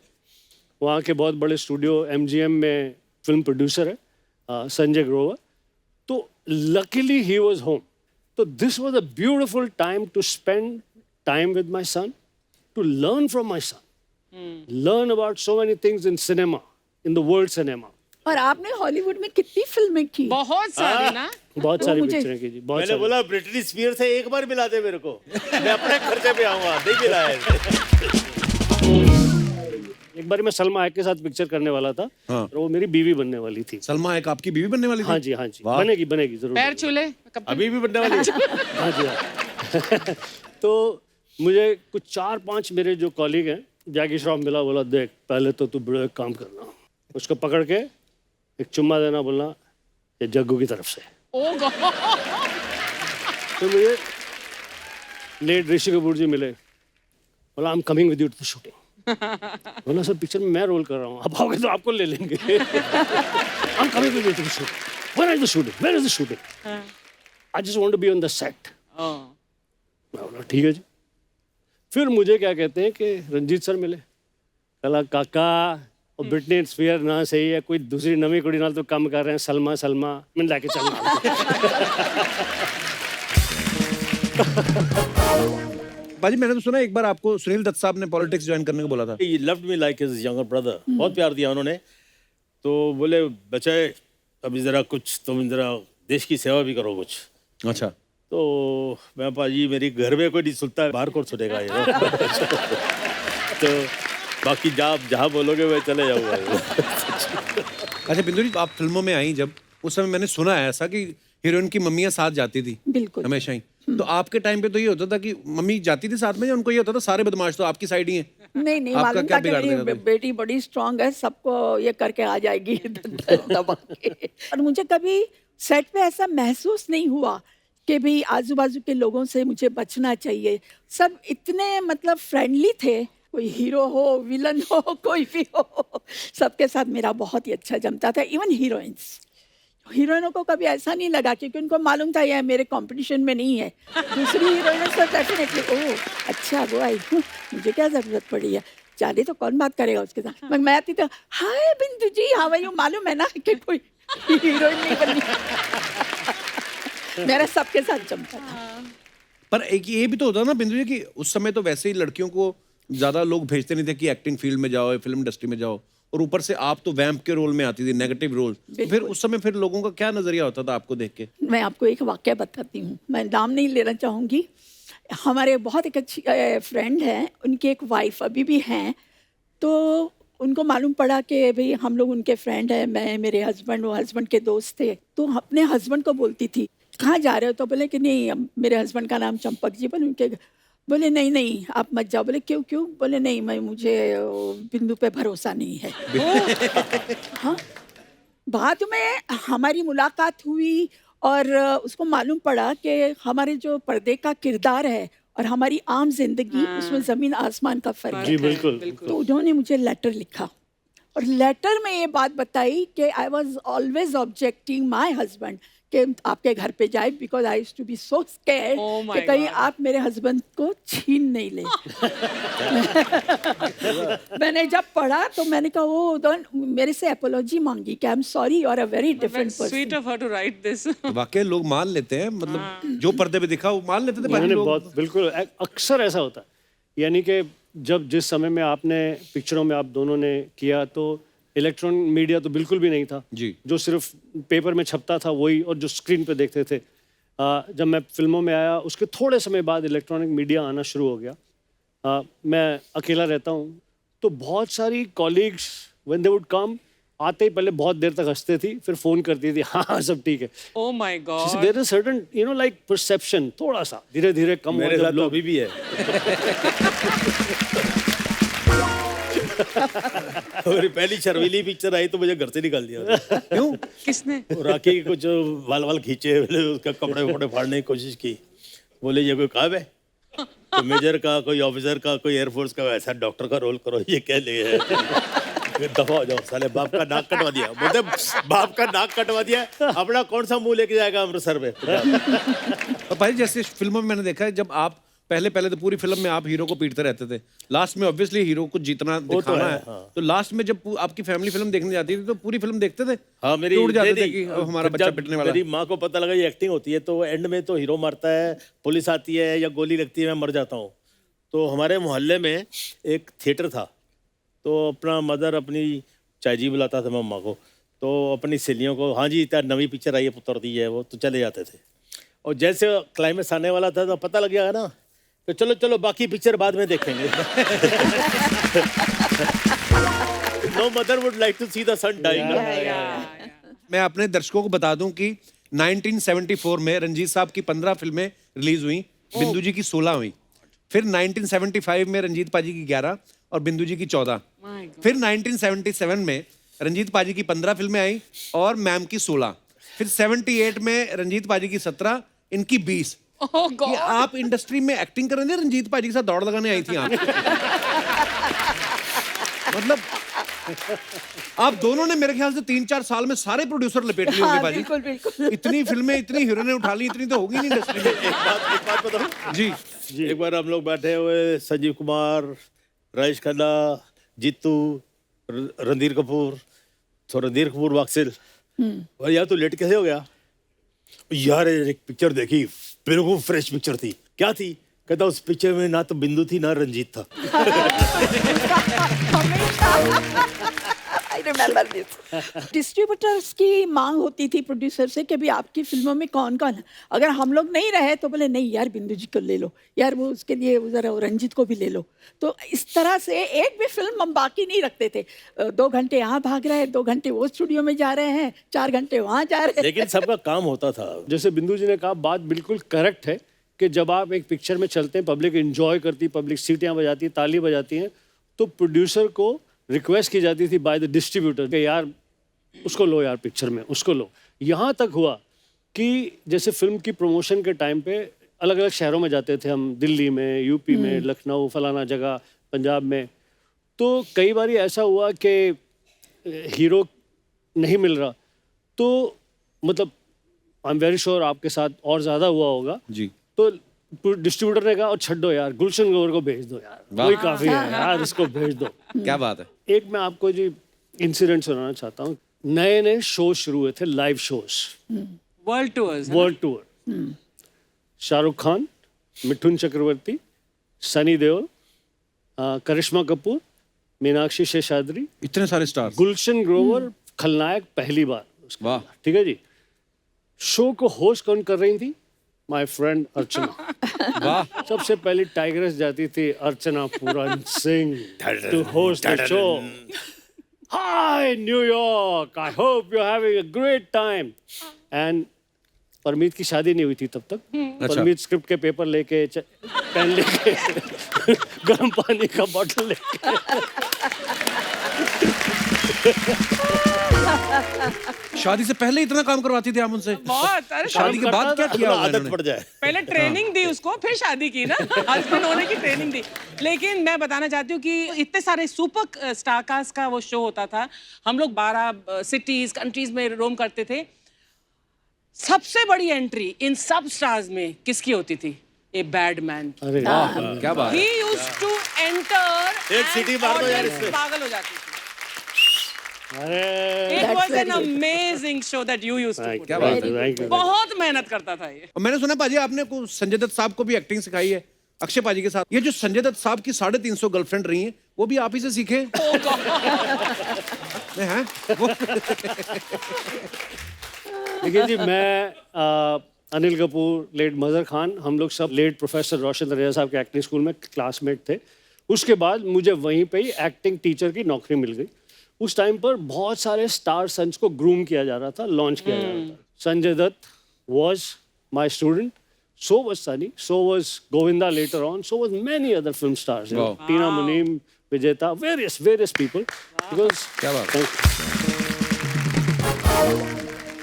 [SPEAKER 4] वहाँ के बहुत बड़े स्टूडियो MGM में फिल्म प्रोड्यूसर है, संजय ग्रोवर। तो लकीली ही वाज होम। तो this was a beautiful time to spend time with my son, to learn from my son, learn about so many things in cinema, in the world cinema.
[SPEAKER 3] और आपने हॉलीवुड में कितनी फिल्में की?
[SPEAKER 5] बहुत सारी ना।
[SPEAKER 4] बहुत
[SPEAKER 3] तो
[SPEAKER 4] सारी
[SPEAKER 3] मुझे-
[SPEAKER 4] पिक्चरें की जी, बहुत
[SPEAKER 2] मैंने
[SPEAKER 4] सारी।
[SPEAKER 2] बोला ब्रिटनी स्पीयर से एक बार मिला दे मेरे को, मैं अपने खर्चे पे आऊंगा। नहीं मिला है।
[SPEAKER 4] एक बार मैं सलमा हैक के साथ पिक्चर करने वाला था,
[SPEAKER 1] हाँ।
[SPEAKER 4] और वो मेरी बीवी बनने वाली थी।
[SPEAKER 1] सलमा एक आपकी बीवी बनने वाली थी?
[SPEAKER 4] हाँ जी, हाँ जी,
[SPEAKER 1] वाह।
[SPEAKER 4] बनेगी बनेगी जरूर।
[SPEAKER 5] पैर छूले कब?
[SPEAKER 2] अभी भी बनने वाली है।
[SPEAKER 4] हाँ जी, हाँ। तो मुझे कुछ 4-5 मेरे जो कॉलीग हैं, जैकी श्रॉफ मिला, बोला देख पहले तो तू बड़ा एक काम करना, उसको पकड़ के एक चुम्मा देना, बोलना ये जग्गू की तरफ से।
[SPEAKER 5] Oh God.
[SPEAKER 4] तो मुझे लेट ऋषि कपूर जी मिले, बोला I am coming with you to the shooting. बोला सर पिक्चर में मैं रोल कर रहा हूँ, आप आओगे तो आपको ले लेंगे। I am coming with you to the shooting. Where is the shooting? Where is the shooting? I just want to be on the set. मैं बोला ठीक है जी। फिर मुझे क्या कहते हैं कि रंजीत सर मिले, कला काका और ब्रिटनी स्पीयर ना सही है, कोई दूसरी नवी कुड़ी नाल तो काम कर रहे हैं, सलमा सलमा मैं लेके चलना।
[SPEAKER 1] बाजी, मैंने तो सुना एक बार आपको सुनील दत्त साहब ने पॉलिटिक्स ज्वाइन करने को बोला था।
[SPEAKER 2] He loved me like his younger brother. बहुत प्यार दिया उन्होंने। तो बोले बच्चे अभी जरा कुछ तुम जरा देश की सेवा भी करो कुछ।
[SPEAKER 1] अच्छा।
[SPEAKER 2] तो मैं पाजी मेरी घर में कोई नहीं सुनता है, बाहर कौन सुनेगा ये। तो बाकी जहाँ बोलोगे मैं चले जाऊँगा।
[SPEAKER 1] अच्छा बिंदु जी, आप फिल्मों में आई जब, उस समय मैंने सुना है ऐसा कि हीरोइन की मम्मियाँ साथ जाती थी
[SPEAKER 3] बिल्कुल।
[SPEAKER 1] हमेशा ही। तो आपके टाइम पे तो ये होता था कि मम्मी जाती थी साथ में, या उनको ये होता था सारे बदमाश तो आपकी साइड ही हैं?
[SPEAKER 3] नहीं नहीं,
[SPEAKER 1] आपका
[SPEAKER 3] मालूम
[SPEAKER 1] क्या
[SPEAKER 3] था कि
[SPEAKER 1] बिगाड़
[SPEAKER 3] मेरी
[SPEAKER 1] देगा कोई?
[SPEAKER 3] बेटी बड़ी स्ट्रांग है, सबको ये करके आ जाएगी दबा के। और मुझे कभी सेट पे ऐसा महसूस नहीं हुआ कि भाई आजू बाजू के लोगों से मुझे बचना चाहिए। सब इतने मतलब फ्रेंडली थे, कोई हीरो हो विलन हो कोई भी हो, सबके साथ मेरा बहुत ही अच्छा जमता था। इवन हीरोइनों को कभी ऐसा नहीं लगा, क्योंकि उनको मालूम था ये मेरे कंपटीशन में नहीं है। दूसरी हीरोइनों से डेफिनेटली ओह अच्छा वो आई, मुझे क्या जरूरत पड़ी है, जाने तो कौन बात करेगा उसके साथ। मैं आती तो हाय बिंदु जी, हाँ भाई मालूम है ना कि कोई हीरोइन नहीं बननी। मेरा सबके साथ जमता था।
[SPEAKER 1] पर एक ये भी तो होता ना बिंदु जी कि उस समय तो वैसे ही लड़कियों को ज्यादा लोग भेजते नहीं थे कि एक्टिंग फील्ड में जाओ, फिल्म इंडस्ट्री में जाओ, और ऊपर से आप तो वैम्प के रोल में आती थी, नेगेटिव रोल। तो फिर उस समय फिर लोगों का क्या नजरिया होता था आपको देख के?
[SPEAKER 3] मैं आपको एक वाक्य बताती हूँ, मैं नाम नहीं लेना चाहूँगी। हमारे बहुत एक अच्छी फ्रेंड है, उनकी एक वाइफ अभी भी हैं। तो उनको मालूम पड़ा कि भाई हम लोग उनके फ्रेंड हैं, मैं, मेरे हस्बैंड, वो हस्बैंड के दोस्त थे, तो अपने हस्बैंड को बोलती थी कहाँ जा रहे हो, तो बोले कि नहीं, मेरे हस्बैंड का नाम चंपक जी, बोले उनके, बोले नहीं नहीं आप मत जाओ, बोले क्यों क्यों, बोले नहीं मुझे बिंदु पे भरोसा नहीं है। हाँ, बाद में हमारी मुलाकात हुई और उसको मालूम पड़ा कि हमारे जो पर्दे का किरदार है और हमारी आम जिंदगी, उसमें जमीन आसमान का फर्क
[SPEAKER 4] जी
[SPEAKER 3] है।
[SPEAKER 4] बिल्कुल।
[SPEAKER 3] तो उन्होंने मुझे लेटर लिखा और लेटर में ये बात बताई कि I was always objecting my husband कि आपके घर पे जाए, because I used to be so scared
[SPEAKER 5] Oh my
[SPEAKER 3] कि कहीं
[SPEAKER 5] God.
[SPEAKER 3] आप मेरे हस्बैंड को छीन नहीं ले। मैंने जब पढ़ा तो मैंने कहा वो मेरे से अपोलॉजी मांगी कि I am sorry, you are a very different
[SPEAKER 5] sweet
[SPEAKER 3] person.
[SPEAKER 5] Of her to write this.
[SPEAKER 1] तो वाकई लोग मान लेते हैं, मतलब जो पर्दे पे दिखा वो मान लेते थे बाकी
[SPEAKER 4] मैंने
[SPEAKER 1] लोग।
[SPEAKER 4] बहुत बिल्कुल अक्सर ऐसा होता है, यानी कि जब जिस समय में आपने पिक्चरों में आप दोनों ने किया तो इलेक्ट्रॉनिक मीडिया तो बिल्कुल भी नहीं था
[SPEAKER 1] जी।
[SPEAKER 4] जो सिर्फ पेपर में छपता था वही, और जो स्क्रीन पे देखते थे। जब मैं फिल्मों में आया उसके थोड़े समय बाद इलेक्ट्रॉनिक मीडिया आना शुरू हो गया। मैं अकेला रहता हूँ तो बहुत सारी colleagues when they would come, आते ही पहले बहुत देर तक हंसते थी, फिर फोन करती थी हाँ हाँ सब ठीक है।
[SPEAKER 5] Oh my God.
[SPEAKER 4] There is certain like perception थोड़ा सा धीरे धीरे कम हुआ
[SPEAKER 2] मेरे
[SPEAKER 4] जब
[SPEAKER 2] साथ तो
[SPEAKER 4] लोग
[SPEAKER 2] अभी भी है। मेरी पहली शर्मीली पिक्चर आई तो मुझे घर से निकाल दिया।
[SPEAKER 1] क्यों?
[SPEAKER 5] किसने?
[SPEAKER 2] वो राखी के कुछ वाल वाल खींचे, बोले उसका कपड़े वपड़े फाड़ने की कोशिश की, बोले ये कोई काम है, कोई मेजर का, कोई ऑफिसर का, कोई एयरफोर्स का, ऐसा डॉक्टर का रोल करो, ये क्या ले है? दफा हो जाओ साले, बाप का नाक कटवा दिया, बोलते बाप का नाक कटवा दिया, अपना कौन सा मुंह लेके जाएगा अमृतसर में।
[SPEAKER 1] और भाई जैसे फिल्मों में मैंने देखा है, जब आप पहले तो पूरी फिल्म में आप हीरो को पीटते रहते थे, लास्ट में ऑब्वियसली हीरो को जीतना दिखाना है,
[SPEAKER 2] हाँ।
[SPEAKER 1] तो लास्ट में जब आपकी फैमिली फिल्म देखने जाती थी तो पूरी फिल्म देखते थे?
[SPEAKER 2] हाँ मेरी
[SPEAKER 1] टूट जाते
[SPEAKER 2] नहीं,
[SPEAKER 1] थे कि अब हमारा
[SPEAKER 2] जब
[SPEAKER 1] बच्चा पिटने वाला
[SPEAKER 2] मेरी
[SPEAKER 1] है।
[SPEAKER 2] माँ को पता लगा ये एक्टिंग होती है तो एंड में तो हीरो मारता है, पुलिस आती है या गोली लगती है, मैं मर जाता हूँ। तो हमारे मोहल्ले में एक थिएटर था, तो अपना मदर अपनी चाची बुलाता था मम्मा को, तो अपनी सहेलियों को, हाँ जी इतना नवी पिक्चर आई है पुत्र दी है वो, तो चले जाते थे। और जैसे क्लाइमेक्स आने वाला था तो पता लग गया ना, तो चलो चलो बाकी पिक्चर बाद में देखेंगे। No mother would like to see the son dying.
[SPEAKER 1] मैं अपने दर्शकों को बता दूं कि 1974 में रंजीत साहब की 15 फिल्में रिलीज हुई, बिंदु जी की 16 हुई। फिर 1975 में रंजीत पाजी की 11 और बिंदु जी की 14। फिर 1977 में रंजीत पाजी की 15 फिल्में आई और मैम की 16। फिर 78 में रंजीत पाजी की 17, इनकी 20।
[SPEAKER 5] Oh
[SPEAKER 1] कि
[SPEAKER 5] God.
[SPEAKER 1] आप इंडस्ट्री में एक्टिंग कर रहे थे, रंजीत पाजी के साथ दौड़ लगाने आई थी आप। मतलब आप दोनों ने मेरे ख्याल से 3-4 साल में सारे प्रोड्यूसर लपेट लिए होंगे
[SPEAKER 3] हाँ,
[SPEAKER 1] पाजी।
[SPEAKER 3] बिल्कुल बिल्कुल।
[SPEAKER 1] इतनी फिल्में, इतनी हीरोइनें उठा ली, इतनी तो होगी नहीं इंडस्ट्री में।
[SPEAKER 2] एक बात बताऊं
[SPEAKER 1] जी
[SPEAKER 2] एक बार हम लोग बैठे हुए, संजीव कुमार, राजेश खन्ना, जीतू, रणधीर कपूर, तो रणधीर कपूर वाक्सिल, और यार तू लेट कैसे हो गया? यार एक पिक्चर देखी, बिल्कुल फ्रेश पिक्चर थी। क्या थी? कहता उस पिक्चर में ना तो बिंदु थी ना रंजीत था।
[SPEAKER 3] I remember this. डिस्ट्रीब्यूटर्स की मांग होती थी प्रोड्यूसर से कि भी आपकी फिल्मों में कौन कौन है, अगर हम लोग नहीं रहे तो बोले नहीं यार बिंदु जी को ले लो, यार वो उसके लिए जरा रंजीत को भी ले लो। तो इस तरह से एक भी फिल्म हम बाकी नहीं रखते थे। 2 घंटे यहाँ भाग रहे हैं, 2 घंटे वो स्टूडियो में जा रहे हैं, 4 घंटे वहाँ जा रहे हैं।
[SPEAKER 2] लेकिन सबका काम होता था।
[SPEAKER 4] जैसे बिंदु जी ने कहा, बात बिल्कुल करेक्ट है कि जब आप एक पिक्चर में चलते हैं, पब्लिक एंजॉय करती, पब्लिक सीटियाँ बजाती है, ताली बजाती हैं, तो प्रोड्यूसर को रिक्वेस्ट की जाती थी बाय द डिस्ट्रीब्यूटर कि यार उसको लो, यार पिक्चर में उसको लो। यहाँ तक हुआ कि जैसे फिल्म की प्रमोशन के टाइम पे अलग अलग शहरों में जाते थे हम, दिल्ली में, यूपी में, लखनऊ, फलाना जगह, पंजाब में। तो कई बार ऐसा हुआ कि हीरो नहीं मिल रहा, तो मतलब आई एम वेरी श्योर आपके साथ और ज़्यादा हुआ होगा
[SPEAKER 1] जी।
[SPEAKER 4] तो डिस्ट्रीब्यूटर ने कहा और छड्डो यार, गुलशन ग्रोवर को भेज दो यार, वही काफ़ी है यार, इसको भेज दो।
[SPEAKER 1] क्या बात है।
[SPEAKER 4] एक मैं आपको जी इंसिडेंट सुनाना चाहता हूँ। नए नए शो शुरू हुए थे, live shows,
[SPEAKER 5] world tours.
[SPEAKER 4] World tour. Shahrukh Khan, Mithun Chakraborty, Sunny Deol, Karisma Kapoor, Meenakshi Seshadri,
[SPEAKER 1] इतने सारे स्टार्स।
[SPEAKER 4] गुलशन ग्रोवर खलनायक पहली बार।
[SPEAKER 1] वाह।
[SPEAKER 4] ठीक है जी। शो को होस्ट कौन कर रही थी? My friend Archana.
[SPEAKER 1] वाह।
[SPEAKER 4] सबसे पहली टाइग्रेस जाती थी Archana Puran Singh to host the show. Hi New York, I hope you are having a great time. And Parmeet की शादी नहीं हुई थी तब तक। परमीत स्क्रिप्ट के पेपर लेके पेन लेके गर्म पानी का बॉटल लेके
[SPEAKER 1] शादी से पहले इतना काम करवाती थी आप उनसे?
[SPEAKER 5] बहुत। अरे
[SPEAKER 1] शादी के बाद क्या किया होगा
[SPEAKER 2] आदत
[SPEAKER 1] इन्होंने?
[SPEAKER 2] पड़ जाए।
[SPEAKER 5] पहले ट्रेनिंग दी उसको, फिर शादी की ना, हस्बैंड होने की ट्रेनिंग दी। लेकिन मैं बताना चाहती हूँ कि इतने सारे सुपर स्टार कास्ट का वो शो होता था, हम लोग 12 सिटीज कंट्रीज में रोम करते थे। सबसे बड़ी एंट्री इन सब स्टार्स में किसकी होती थी? A bad man.
[SPEAKER 4] अरे
[SPEAKER 1] क्या बात
[SPEAKER 5] ही
[SPEAKER 1] है।
[SPEAKER 5] यूज्ड टू एंटर,
[SPEAKER 2] एक सीटी मार दो यार इसमें।
[SPEAKER 5] पागल हो जाती थी।
[SPEAKER 4] अरे
[SPEAKER 5] It was an amazing show that you used to put.
[SPEAKER 1] क्या बात है।
[SPEAKER 4] Thank you.
[SPEAKER 5] बहुत मेहनत करता था ये।
[SPEAKER 1] और मैंने सुना पाजी आपने को संजय दत्त साहब को भी एक्टिंग सिखाई है अक्षय पाजी के साथ। ये जो संजय दत्त साहब की 350 गर्लफ्रेंड रही हैं वो भी आप ही से सीखे हैं? वो
[SPEAKER 4] देखिए जी, मैं अनिल कपूर, लेट मजहर खान, हम लोग सब लेट प्रोफेसर रोशन रजा साहब के एक्टिंग स्कूल में क्लासमेट थे। उसके बाद मुझे वहीं पे ही एक्टिंग टीचर की नौकरी मिल गई। उस टाइम पर बहुत सारे स्टार सन्स को ग्रूम किया जा रहा था, लॉन्च किया जा रहा था। Sanjay Dutt was my student, so was Sunny, so was Govinda later on, so was many other film stars.
[SPEAKER 1] Wow.
[SPEAKER 4] Tina Muneem, Vijeta, various people. Because
[SPEAKER 1] क्या बात।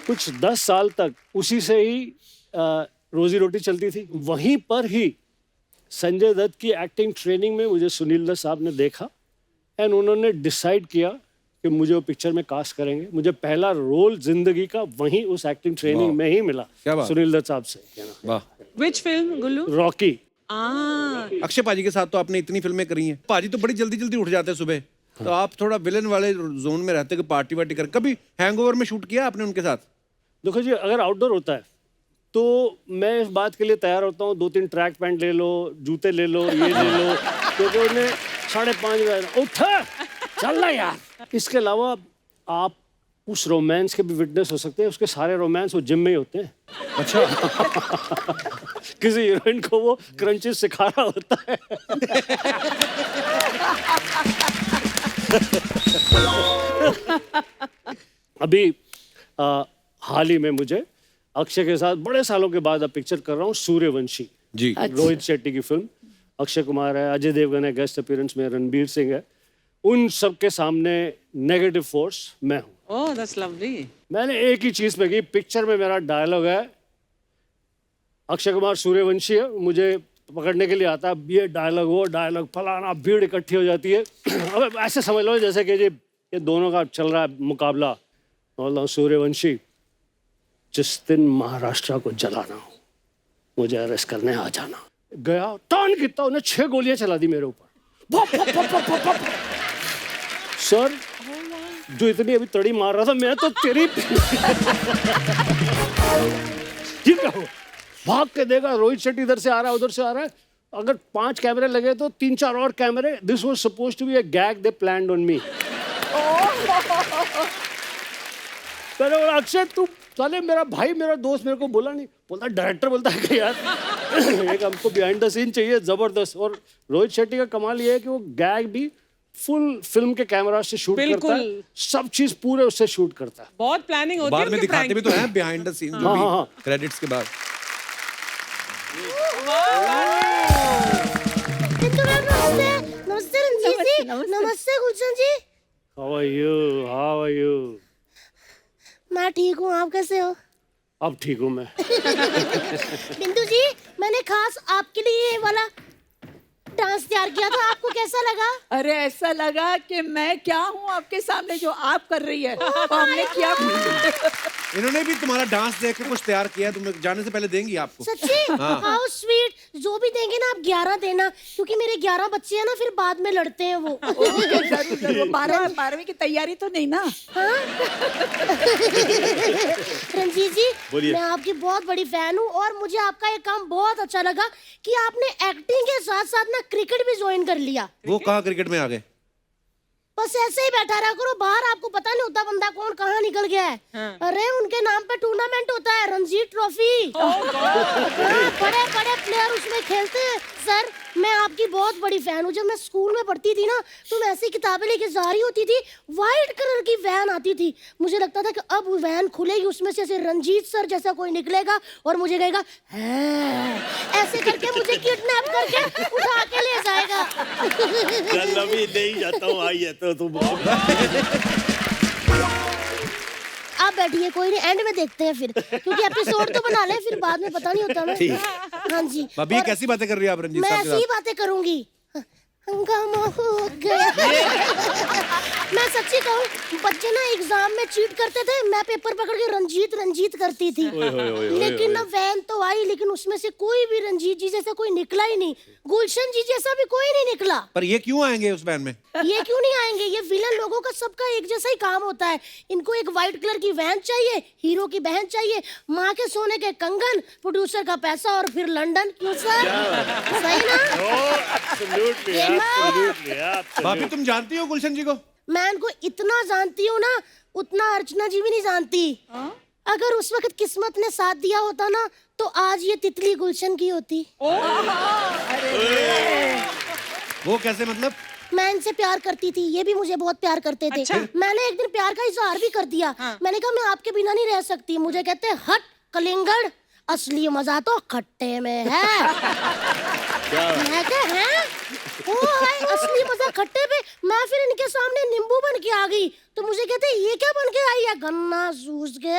[SPEAKER 4] कुछ 10 साल तक उसी से ही रोजी रोटी चलती थी। वहीं पर ही संजय दत्त की एक्टिंग ट्रेनिंग में मुझे सुनील दत्त साहब ने देखा एंड उन्होंने डिसाइड किया कि मुझे वो पिक्चर में कास्ट करेंगे। मुझे पहला रोल जिंदगी का वहीं उस एक्टिंग ट्रेनिंग में ही मिला,
[SPEAKER 1] क्या बात।
[SPEAKER 4] सुनील दत्त साहब से।
[SPEAKER 1] वाह।
[SPEAKER 5] Which film, Gullu?
[SPEAKER 4] Rocky.
[SPEAKER 1] Akshay पाजी के साथ तो आपने इतनी फिल्में करी हैं। पाजी तो बड़ी जल्दी जल्दी उठ जाते हैं सुबह। तो आप थोड़ा विलन वाले जोन में रहते कि पार्टी वार्टी कर। कभी हैंगओवर में शूट किया आपने उनके साथ?
[SPEAKER 4] देखो जी, अगर आउटडोर होता है तो मैं इस बात के लिए तैयार होता हूँ, 2-3 ट्रैक पैंट ले लो, जूते ले लो, ये ले लो, क्योंकि उन्हें 5:30 बजे उठ चल रहा यार। इसके अलावा आप उस रोमांस के भी विटनेस हो सकते हैं। उसके सारे रोमांस वो जिम में ही होते हैं।
[SPEAKER 1] अच्छा।
[SPEAKER 4] किसी हीरोइन को वो क्रंचेस सिखा रहा होता है। अभी हाल ही में मुझे अक्षय के साथ बड़े सालों के बाद अब पिक्चर कर रहा हूँ, सूर्यवंशी
[SPEAKER 1] जी।
[SPEAKER 4] रोहित शेट्टी की फिल्म। अक्षय कुमार है, अजय देवगन है, गेस्ट अपीयरेंस में रणबीर सिंह है। उन सब के सामने नेगेटिव फोर्स मैं हूँ।
[SPEAKER 5] Oh, that's lovely.
[SPEAKER 4] मैंने एक ही चीज पे की, पिक्चर में मेरा डायलॉग है, अक्षय कुमार सूर्यवंशी है, मुझे पकड़ने के लिए आता है, ये डायलॉग वो डायलॉग फलाना, भीड़ इकट्ठी हो जाती है। अब ऐसे समझ लो जैसे कि जी ये दोनों का चल रहा है मुकाबला। बोलता हूँ सूर्यवंशी, जिस दिन महाराष्ट्र को जलाना हो मुझे अरेस्ट करने आ जाना। गया, टर्न कितना, उन्हें 6 गोलियां चला दी मेरे ऊपर। भप, भप, भप, भप, भप, भप। सर जो इतनी अभी तड़ी मार रहा था मैं तो तेरी ठीक है, भाग के देखा रोहित शेट्टी इधर से आ रहा है, उधर से आ रहा है। अगर 5 कैमरे लगे तो 3-4 और कैमरे। This was supposed to be a gag they planned on me. मैंने बोला अक्षय तू साले मेरा भाई मेरा दोस्त मेरे को बोला नहीं। बोलता डायरेक्टर बोलता है कि यार एक हमको बिहाइंड द सीन चाहिए जबरदस्त। और रोहित शेट्टी का कमाल ये है कि वो गैग भी फुल फिल्म के कैमरा से शूट करता है, सब चीज पूरे उससे शूट करता है।
[SPEAKER 5] बहुत प्लानिंग होती है।
[SPEAKER 1] बाद में
[SPEAKER 5] उनके
[SPEAKER 1] दिखाते भी
[SPEAKER 5] prank
[SPEAKER 1] तो हैं बिहाइंड द सीन जो
[SPEAKER 4] हाँ।
[SPEAKER 1] भी क्रेडिट्स के बाद।
[SPEAKER 6] नमस्ते रंजीत जी। नमस्ते गुलशन जी।
[SPEAKER 4] How are you?
[SPEAKER 6] मैं ठीक हूँ, आप कैसे हो?
[SPEAKER 4] अब ठीक हूँ मैं।
[SPEAKER 6] बिंदु जी, मैंने खास आपके लिए ये वाला डांस तैयार किया था, आपको कैसा लगा?
[SPEAKER 3] अरे ऐसा लगा कि मैं क्या हूँ आपके सामने, जो आप कर रही है वो हमने किया।
[SPEAKER 1] इन्होंने भी तुम्हारा डांस देख के कुछ तैयार किया, तुम जाने से पहले देंगी आपको।
[SPEAKER 6] सच्ची? How sweet. जो भी देंगे ना आप 11 देना, क्योंकि मेरे 11 बच्चे हैं ना, फिर बाद में लड़ते हैं वो।
[SPEAKER 3] जरूर जरूर। 12वीं की तैयारी तो नहीं ना?
[SPEAKER 6] हाँ? रंजीत जी,
[SPEAKER 2] बोलिए।
[SPEAKER 6] मैं आपकी बहुत बड़ी फैन हूँ और मुझे आपका ये काम बहुत अच्छा लगा कि आपने एक्टिंग के साथ साथ ना क्रिकेट भी ज्वाइन कर लिया।
[SPEAKER 1] वो कहाँ क्रिकेट में आ गए?
[SPEAKER 6] बस ऐसे ही बैठा रहा करो बाहर, आपको पता नहीं होता बंदा कौन कहाँ निकल गया है। अरे उनके नाम पे टूर्नामेंट होता है, रणजी ट्रॉफी। बड़े बड़े प्लेयर उसमें खेलते हैं। सर मैं आपकी बहुत बड़ी फैन हूँ। जब मैं स्कूल में पढ़ती थी ना तो मैं ऐसी किताबें लेके जा रही होती थी, व्हाइट कलर की वैन आती थी, मुझे लगता था कि अब वैन खुलेगी, उसमें से ऐसे रंजीत सर जैसा कोई निकलेगा और मुझे कहेगा ऐसे करके मुझे किडनैप करके उठा के ले जाएगा।
[SPEAKER 2] कल अभी नहीं जाता हूँ, आई है तो तुम
[SPEAKER 6] आप बैठिए, कोई नहीं, एंड में देखते हैं फिर, क्योंकि एपिसोड तो बना ले, फिर बाद में पता नहीं होता मैं। हाँ जी
[SPEAKER 1] भाभी
[SPEAKER 6] और
[SPEAKER 1] कैसी बातें कर रही है आप रंजीत
[SPEAKER 6] मैं
[SPEAKER 1] साहब के
[SPEAKER 6] ऐसी ही
[SPEAKER 1] साथ?
[SPEAKER 6] बातें करूंगी। हंगामा हो गया। मैं सच्ची कहूँ, बच्चे ना एग्जाम में चीट करते थे, मैं पेपर पकड़ के रंजीत रंजीत करती थी। लेकिन ना वैन तो आई, लेकिन उसमें से कोई भी रंजीत जी जैसा कोई निकला ही नहीं, गुलशन जी जैसा भी कोई नहीं निकला।
[SPEAKER 1] पर ये क्यों आएंगे उस वैन में?
[SPEAKER 6] ये क्यों नहीं आएंगे? ये विलन लोगों का सबका एक जैसा ही काम होता है। इनको एक व्हाइट कलर की वैन चाहिए, हीरो की बहन चाहिए, माँ के सोने के कंगन, प्रोड्यूसर का पैसा और फिर लंदन। क्यों सर? सही ना?
[SPEAKER 1] भाभी तुम जानती हो गुलशन जी को?
[SPEAKER 6] मैं इनको इतना जानती हूँ ना, उतना अर्चना जी भी नहीं जानती। अगर उस वक्त किस्मत ने साथ दिया होता ना तो आज ये तितली गुलशन की होती।
[SPEAKER 1] वो कैसे मतलब?
[SPEAKER 6] मैं इनसे प्यार करती थी, ये भी मुझे बहुत प्यार करते थे।
[SPEAKER 5] अच्छा?
[SPEAKER 6] मैंने एक दिन प्यार का इजहार भी कर दिया। मैंने कहा मैं आपके बिना नहीं रह सकती। मुझे कहते हट कलिंगड़, असली मजा तो खट्टे में है। मैं कहा हैं? ओ हाय, असली मजा खट्टे पे। मैं फिर इनके सामने नींबू बन के आ गई तो मुझे कहते ये क्या बन के आई है? गन्ना जूस के।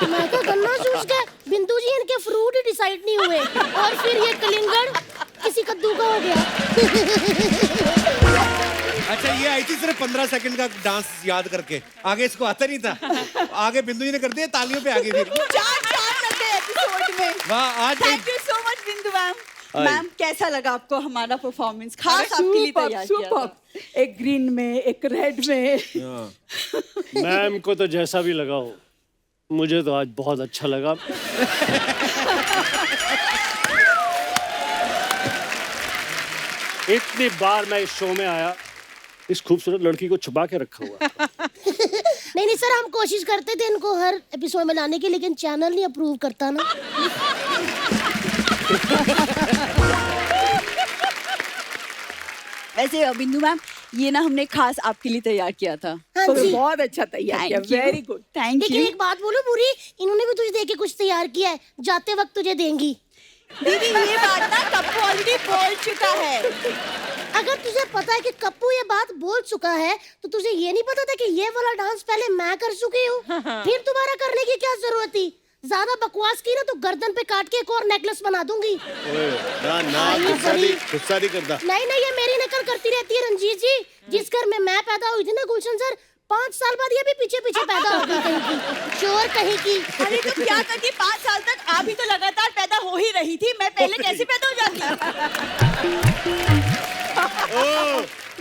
[SPEAKER 6] मैं कहा गन्ना जूस के? बिंदु जी इनके फ्रूट ही डिसाइड नहीं हुए और फिर ये कलिंगड़ किसी कद्दू का हो गया।
[SPEAKER 1] अच्छा ये आई थी सिर्फ 15 सेकंड का डांस याद करके, आगे इसको आता नहीं था। आगे बिंदु जी ने कर दिया, तालियों पे आगे फिर।
[SPEAKER 7] एपिसोड में
[SPEAKER 1] वाह आज
[SPEAKER 7] थैंक यू सो मच बिंदु मैम। मैम कैसा लगा आपको हमारा परफॉर्मेंस? खास आपके लिए तैयार किया था।
[SPEAKER 3] एक ग्रीन में, एक रेड में।
[SPEAKER 4] मैम को तो जैसा भी लगा हो, मुझे तो आज बहुत अच्छा लगा। इतनी बार मैं इस शो में आया, इस खूबसूरत लड़की को छुपा के रखा हुआ।
[SPEAKER 6] नहीं सर, हम कोशिश करते थे इनको हर एपिसोड में लाने की, लेकिन चैनल नहीं अप्रूव करता ना।
[SPEAKER 7] वैसे बिंदु मैम ये ना हमने खास आपके लिए तैयार किया था।
[SPEAKER 6] हाँ
[SPEAKER 3] तो
[SPEAKER 6] जी,
[SPEAKER 3] बहुत अच्छा तैयार किया, वेरी गुड।
[SPEAKER 7] थैंक
[SPEAKER 6] लेकिन
[SPEAKER 7] यू।
[SPEAKER 6] एक बात बोलो पूरी, इन्होंने भी तुझे देके कुछ तैयार किया है, जाते वक्त तुझे देंगी।
[SPEAKER 7] दीदी ये बात ना कप्पू ऑलरेडी बोल चुका है।
[SPEAKER 6] अगर तुझे पता है कि कप्पू ये बात बोल चुका है तो तुझे ये नहीं पता था कि ये वाला डांस पहले मैं कर चुकी हूँ, फिर दोबारा करने की क्या जरूरत थी? ज्यादा बकवास की ना तो गर्दन पे काट के एक और नेकलेस बना दूंगी।
[SPEAKER 2] ना ना गुस्सा नहीं करता।
[SPEAKER 6] नहीं ये मेरी नकल करती रहती है रंजीत जी। जिस घर में मैं पैदा हुई थी ना गुलशन सर, 5 साल बाद ये भी पीछे पीछे पैदा हो गई कहीं की, चोर कहीं की।
[SPEAKER 7] अरे तो क्या करती, 5 साल तक आप भी तो लगातार पैदा हो ही रही थी, मैं पहले कैसे पैदा हो जाती?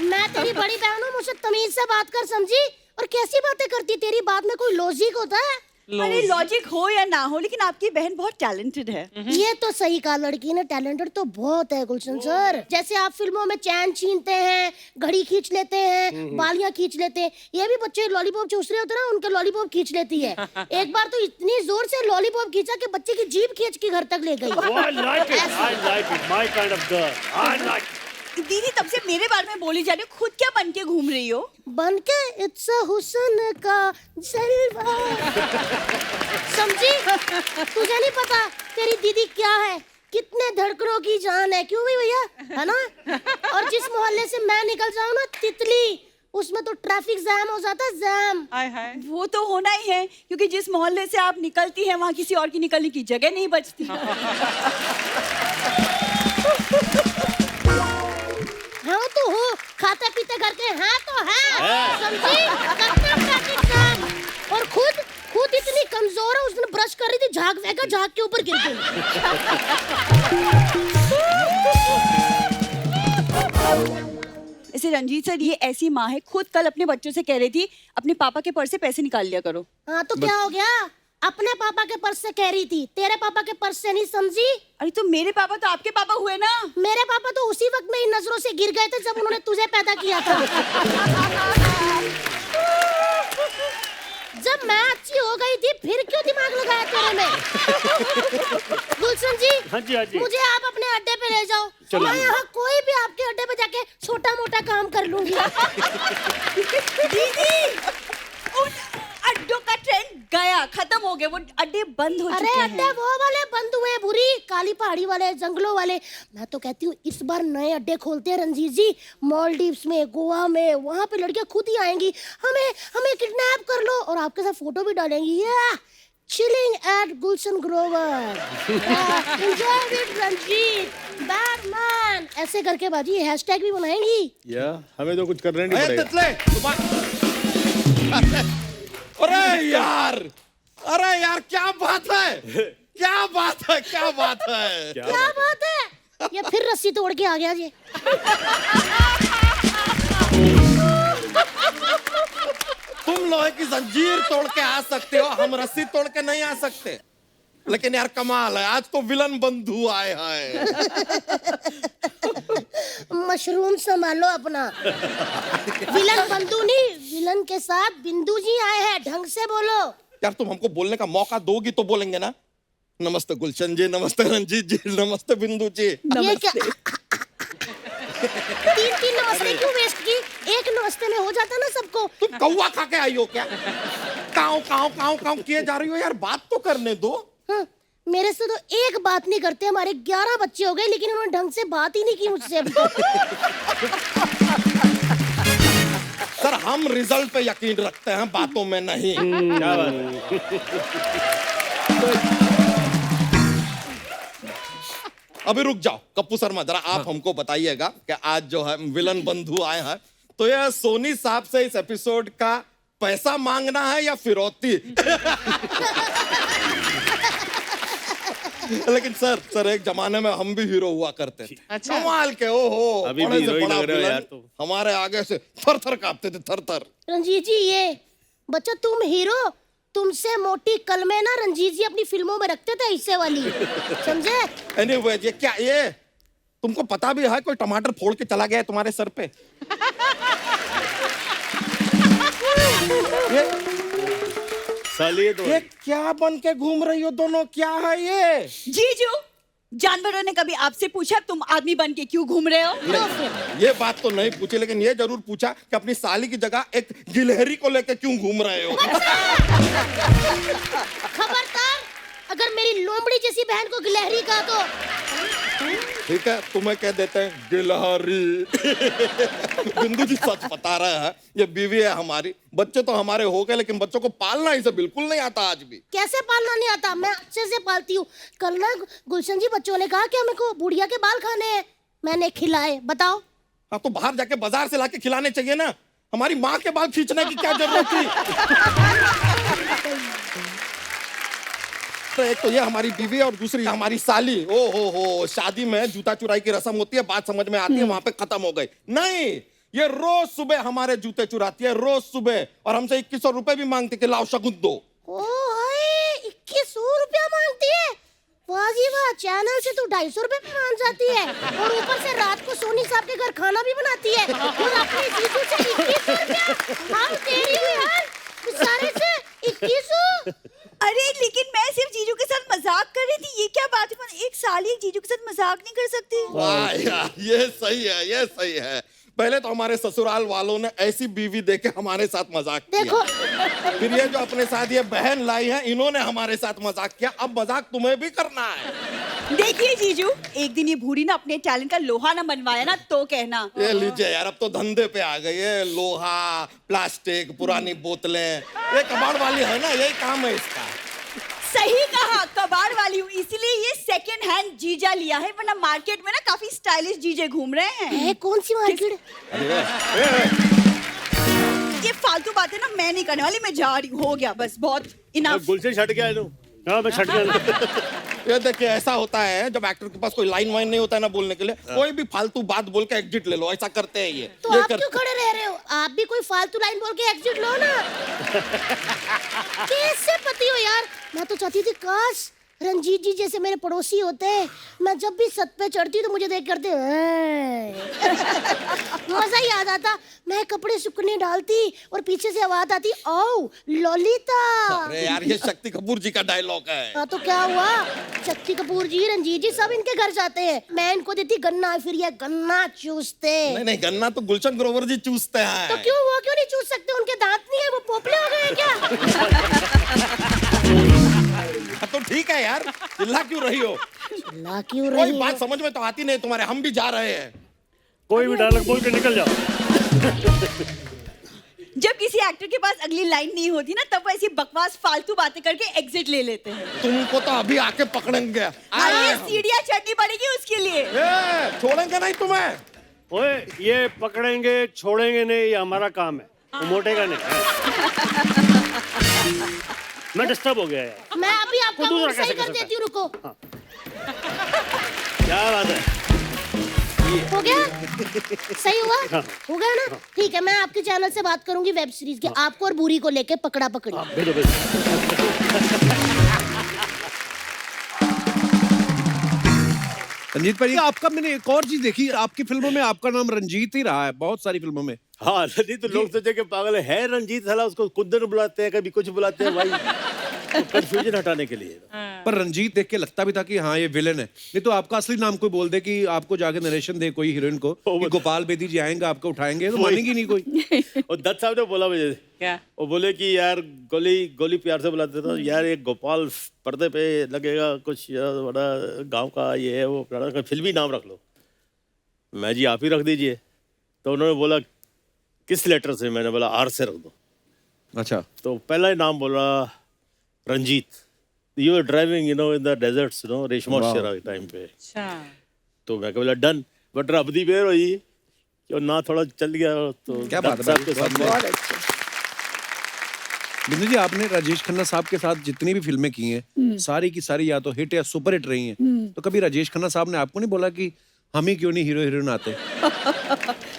[SPEAKER 6] मैं तेरी बड़ी बहन हूँ, मुझसे तमीज से बात कर, समझी? और कैसी बातें करती, तेरी बात में कोई लॉजिक होता है?
[SPEAKER 7] अरे लॉजिक हो या ना हो, लेकिन आपकी बहन बहुत टैलेंटेड है।
[SPEAKER 6] ये तो सही कहा, लड़की ने टैलेंटेड तो बहुत है गुलशन सर। जैसे आप फिल्मों में चैन छीनते हैं, घड़ी खींच लेते हैं, बालियां खींच लेते हैं, ये भी बच्चे लॉलीपॉप चूस रहे होते हैं ना, उनके लॉलीपॉप खींच लेती है। एक बार तो इतनी जोर से लॉलीपॉप खींचा कि बच्चे की जीभ खींच के घर तक ले गई।
[SPEAKER 4] I like it. I like it. My kind of girl. I like it.
[SPEAKER 7] दीदी तब से मेरे बारे में बोली जा रही हो, खुद क्या बन के घूम रही हो?
[SPEAKER 6] बन के इट्स हुस्न का जलवा। समझी? तुझे नहीं पता तेरी दीदी क्या है, कितने धड़कनों की जान है। क्यों भी भैया, है ना? और जिस मोहल्ले से मैं निकल जाऊँ ना, तितली, उसमें तो ट्रैफिक जैम हो जाता है, जैम।
[SPEAKER 7] वो तो होना ही है, क्योंकि जिस मोहल्ले से आप निकलती हैं वहाँ किसी और की निकलने की जगह नहीं बचती।
[SPEAKER 6] हाँ तो हो, खाते पीते घर के हैं तो हैं, समझी? करते ट्रैफिक जैम। और खुद इतनी कमजोर है, उस दिन ब्रश कर रही थी, झाग फेंका, झाग के ऊपर गिर गई।
[SPEAKER 7] ऐसे रंजीत सर ये ऐसी माँ है, खुद कल अपने बच्चों से कह रही थी अपने पापा के पर्स से पैसे निकाल लिया करो।
[SPEAKER 6] हाँ तो क्या हो गया? अपने पापा के पर्स से कह रही थी, तेरे पापा के पर्स से नहीं, समझी?
[SPEAKER 7] अरे तो मेरे पापा तो आपके पापा हुए ना।
[SPEAKER 6] मेरे पापा तो उसी वक्त में इन नजरों से गिर गए थे जब उन्होंने तुझे पैदा किया था। जब मैं अच्छी हो गई थी फिर क्यों दिमाग लगाया तेरे में? गुलशन जी,
[SPEAKER 4] हाँ जी, हाँ जी।
[SPEAKER 6] मुझे आप अपने अड्डे पे ले जाओ।
[SPEAKER 4] चलो।
[SPEAKER 6] मैं यहाँ कोई भी आपके अड्डे पे जाके छोटा मोटा काम कर लूंगी।
[SPEAKER 7] दीदी, उन अड्डों का ट्रेंड गया, खत्म हो गया, वो अड्डे बंद हो
[SPEAKER 6] अरे
[SPEAKER 7] चुके
[SPEAKER 6] अड्डे
[SPEAKER 7] हैं।
[SPEAKER 6] वो वाले बंद हुए, बुरी काली पहाड़ी वाले, जंगलों वाले। मैं तो कहती हूँ इस बार नए अड्डे खोलते हैं रंजीत जी, मालदीव्स में, गोवा में। वहाँ पे लड़कियाँ खुद ही आएंगी, हमें हमें किडनैप कर लो और आपके साथ फोटो भी डालेंगी। Chilling at Gulshan Grover, enjoy with Ranjeet, Batman, ऐसे करके बाजी हैशटैग भी बनाएंगी।
[SPEAKER 2] या हमें तो कुछ करना नहीं
[SPEAKER 1] अरे
[SPEAKER 2] पड़ेगा।
[SPEAKER 1] तितले, अरे यार क्या बात है, क्या बात है, क्या बात है।
[SPEAKER 6] क्या बात है? ये फिर रस्सी तोड़ के आ गया जी।
[SPEAKER 8] तुम लोहे की जंजीर तोड़ के आ सकते हो, हम रस्सी तोड़ के नहीं आ सकते। लेकिन यार कमाल है, आज तो विलन बंधु आए हैं।
[SPEAKER 6] मशरूम संभालो अपना। विलन बंधु नहीं, विलन के साथ बिंदु जी आए हैं, ढंग से बोलो।
[SPEAKER 8] यार तुम हमको बोलने का मौका दोगी तो बोलेंगे ना। नमस्ते गुलशन जी, नमस्ते रंजीत जी, नमस्ते बिंदु जी।
[SPEAKER 6] ये क्या? तीन नमस्ते क्यों वेस्ट की? एक नमस्ते में हो जाता ना सबको।
[SPEAKER 8] तुम कौवा खा के आई हो क्या? काऊ काऊ काऊ काऊ किए जा रही हो यार, बात तो करने दो।
[SPEAKER 6] हाँ, मेरे से तो एक बात नहीं करते। हमारे 11 बच्चे हो गए लेकिन उन्होंने ढंग से बात ही नहीं की मुझसे अभी तक।
[SPEAKER 8] सर हम रिजल्ट पे यकीन रखते हैं, बातों में नहीं।
[SPEAKER 2] क्या बात है?
[SPEAKER 8] अभी रुक जाओ कप्पू शर्मा, जरा आप हमको बताइएगा कि आज जो है विलन बंधु आए हैं, तो ये सोनी साहब से इस एपिसोड का पैसा मांगना है या फिरौती? लेकिन सर एक जमाने में हम भी हीरो हुआ करते थे।
[SPEAKER 5] अच्छा।
[SPEAKER 8] कमाल के, ओहो,
[SPEAKER 2] अभी भी
[SPEAKER 8] बड़े से
[SPEAKER 2] हीरो ही
[SPEAKER 8] बड़ा
[SPEAKER 2] लग रहे हो
[SPEAKER 8] विलन
[SPEAKER 2] यार तुम।
[SPEAKER 8] हमारे आगे से थर थर कांपते थे, थर थर।
[SPEAKER 6] रंजीत जी, ये बच्चा तुम हीरो, तुमसे मोटी कलमे ना रंजीत जी अपनी फिल्मों में रखते थे, इससे वाली, समझे?
[SPEAKER 8] एनीवे, ये क्या, ये तुमको पता भी है कोई टमाटर फोड़ के चला गया है तुम्हारे सर पे?
[SPEAKER 2] साली तो
[SPEAKER 8] ये क्या बन के घूम रही हो दोनों, क्या है ये?
[SPEAKER 7] जीजू, जानवरों ने कभी आपसे पूछा तुम आदमी बन के क्यों घूम रहे हो?
[SPEAKER 8] ये बात तो नहीं पूछी, लेकिन ये जरूर पूछा कि अपनी साली की जगह एक गिलहरी को लेके क्यों घूम रहे हो?
[SPEAKER 6] खबरदार, अगर मेरी लोमड़ी जैसी बहन को गिलहरी कहा तो।
[SPEAKER 8] ठीक है, तुम्हें कह देते हैं गिलहरी। बिंदु जी सच बता रहे हैं, ये बीवी है हमारी, बच्चे तो हमारे हो गए लेकिन बच्चों को पालना इसे बिल्कुल नहीं आता आज भी।
[SPEAKER 6] कैसे पालना नहीं आता? मैं अच्छे से पालती हूँ। कल ना गुलशन जी बच्चों ने कहा कि हमें को बुढ़िया के बाल खाने हैं, मैंने खिलाए, बताओ।
[SPEAKER 8] हाँ तो बाहर जाके बाजार से लाके खिलाने चाहिए ना, हमारी माँ के बाल खींचने की क्या जरूरत थी? तो एक तो ये हमारी बीवी और दूसरी हमारी साली। ओ हो, शादी में जूता चुराई की रस्म होती है, बात समझ में आती है, वहां पे खत्म हो गई। नहीं, ये रोज सुबह हमारे जूते चुराती है, रोज सुबह, और हमसे 2100 रुपए भी मांगती कि लाओ शगुन दो।
[SPEAKER 6] ओ हाय, 2100 रुपया मांगती है? वाह जी वाह, चैनल से तू 250 रुपए पे मान जाती है, और ऊपर से रात को सोनी साहब के घर खाना भी बनाती है, और अपने जीजू से 2100 रुपया। हाँ तेरी भी यार, सारे से 2100।
[SPEAKER 7] अरे लेकिन मैं सिर्फ जीजू के साथ मजाक कर रही थी, ये क्या बात है? एक साली एक जीजू के साथ मजाक नहीं कर सकती।
[SPEAKER 8] वाह यार, ये सही है, ये सही है। पहले तो हमारे ससुराल वालों ने ऐसी बीवी देके हमारे साथ मजाक किया,
[SPEAKER 6] देखो,
[SPEAKER 8] फिर ये जो अपने साथ ये बहन लाई है, इन्होंने हमारे साथ मजाक किया, अब मजाक तुम्हें भी करना है।
[SPEAKER 7] देखिए जीजू, एक दिन ये बूढ़ी ना अपने टैलेंट का लोहा ना बनवाया ना तो कहना।
[SPEAKER 8] ये लीजिए यार, अब तो धंधे पे आ गई है, लोहा, प्लास्टिक, पुरानी बोतलें, ये कबाड़ वाली है ना, यही काम है इसका।
[SPEAKER 7] सही कहा, कबाड़ वाली हूँ, इसीलिए ये सेकंड हैंड जीजा लिया है, वरना मार्केट में ना काफी स्टाइलिश जीजे घूम रहे हैं।
[SPEAKER 6] कौन सी मार्केट?
[SPEAKER 7] ये फालतू बातें ना मैं नहीं करने वाली, मैं जा रही हूँ, हो गया बस, बहुत इनफ।
[SPEAKER 2] गुलशन छट गया है तू।
[SPEAKER 4] हाँ मैं छट गया।
[SPEAKER 8] ये देखिए ऐसा होता है जब एक्टर के पास कोई लाइन वाइन नहीं होता है ना बोलने के लिए, कोई भी फालतू बात बोल के एग्जिट ले लो, ऐसा करते हैं ये।
[SPEAKER 6] तो आप क्यों खड़े रह रहे हो? आप भी कोई फालतू लाइन बोल के एग्जिट लो ना। कैसे पति हो यार? मैं तो चाहती थी काश रंजीत जी जैसे मेरे पड़ोसी होते। मैं जब भी छत पे चढ़ती तो मुझे देख करते मजा ही आ जाता। मैं कपड़े सूखने डालती और पीछे से आवाज आती, ओ ललिता।
[SPEAKER 8] अरे यार ये शक्ति कपूर जी का डायलॉग है।
[SPEAKER 6] हाँ तो क्या हुआ? शक्ति कपूर जी, रंजीत जी सब इनके घर जाते हैं। मैं इनको देती गन्ना, फिर ये गन्ना चूसते।
[SPEAKER 8] नहीं नहीं, गन्ना तो गुलशन ग्रोवर जी चूसते हैं।
[SPEAKER 6] तो क्यों वो क्यों नहीं चूस सकते? उनके दांत नहीं है, वो पोपले हो गए क्या?
[SPEAKER 8] तो ठीक है यार, चिल्ला क्यों रही हो?
[SPEAKER 6] चिल्ला क्यों
[SPEAKER 8] कोई
[SPEAKER 6] रही हो?
[SPEAKER 8] बात समझ में तो आती नहीं तुम्हारे, हम भी जा रहे हैं।
[SPEAKER 4] कोई भी डायलॉग बोल के निकल जाओ।
[SPEAKER 7] जब किसी एक्टर के पास अगली लाइन नहीं होती ना, तब वो ऐसी बकवास फालतू बातें करके एग्जिट ले लेते हैं।
[SPEAKER 8] तुमको तो अभी आके पकड़ेंगे।
[SPEAKER 7] अरे सीढ़ियाँ चढ़नी पड़ेगी उसके लिए।
[SPEAKER 8] छोड़ेंगे नहीं तुम्हें।
[SPEAKER 4] ओए ये पकड़ेंगे छोड़ेंगे नहीं, ये हमारा काम है, वो मोटेगा नहीं। मैं डिस्टर्ब हो गया यार।
[SPEAKER 6] मैं अभी आपका
[SPEAKER 4] दूसरा
[SPEAKER 6] मूड सही
[SPEAKER 4] कैसे
[SPEAKER 6] कर
[SPEAKER 4] कर
[SPEAKER 6] देती हूँ, रुको।
[SPEAKER 4] क्या बात है?
[SPEAKER 6] हो गया? सही हुआ? हो गया ना? ठीक है, मैं आपके चैनल से बात करूंगी वेब सीरीज के, आपको और बुरी को लेके पकड़ा पकड़ी।
[SPEAKER 4] भेजो भेजो।
[SPEAKER 1] रंजीत भाई, आपका मैंने एक और चीज देखी, आपकी फिल्मों में आपका नाम रंजीत ही रहा है, बहुत सारी फिल्मों में।
[SPEAKER 2] हाँ रंजीत, तो लोग सोचे कि पागल है रंजीत, साला उसको कुंदन बुलाते हैं, कभी कुछ बुलाते हैं भाई, तो कंफ्यूजन हटाने के लिए।
[SPEAKER 1] पर रंजीत देख के लगता भी था कि हाँ ये विलेन है। नहीं तो आपका असली नाम कोई बोल दे कि आपको जाके नरेशन दे कोई हीरोइन को कि गोपाल बेदी जी आएंगे आपको उठाएंगे, तो मानेगी नहीं कोई।
[SPEAKER 2] और दत्त साहब ने बोला मुझे,
[SPEAKER 5] क्या?
[SPEAKER 2] वो बोले कि यार गोली प्यार से बुलाते थे, यार ये गोपाल पर्दे पे लगेगा कुछ यार, बड़ा गांव का ये है वो, का फिल्मी नाम रख लो। मैं जी आप ही रख दीजिए। तो उन्होंने बोला किस लेटर से? मैंने बोला आर से रख दो।
[SPEAKER 1] अच्छा,
[SPEAKER 2] तो पहला ही नाम बोला Ranjeet. You are driving in the deserts Reshma Shera के टाइम पे।
[SPEAKER 5] अच्छा।
[SPEAKER 2] तो मैं बोला डन, बट रब दी बेर हुई कि ना थोड़ा चल गया। तो
[SPEAKER 1] क्या बात है
[SPEAKER 2] साहब के
[SPEAKER 1] भाई,
[SPEAKER 2] सामने
[SPEAKER 3] बहुत अच्छे।
[SPEAKER 1] बिंदु जी, आपने राजेश खन्ना साहब के साथ जितनी भी फिल्में की हैं सारी की सारी या तो हिट या सुपर हिट रही हैं, तो कभी राजेश खन्ना साहब ने आपको नहीं बोला कि हम ही क्यों नहीं हीरो हीरोइन आते?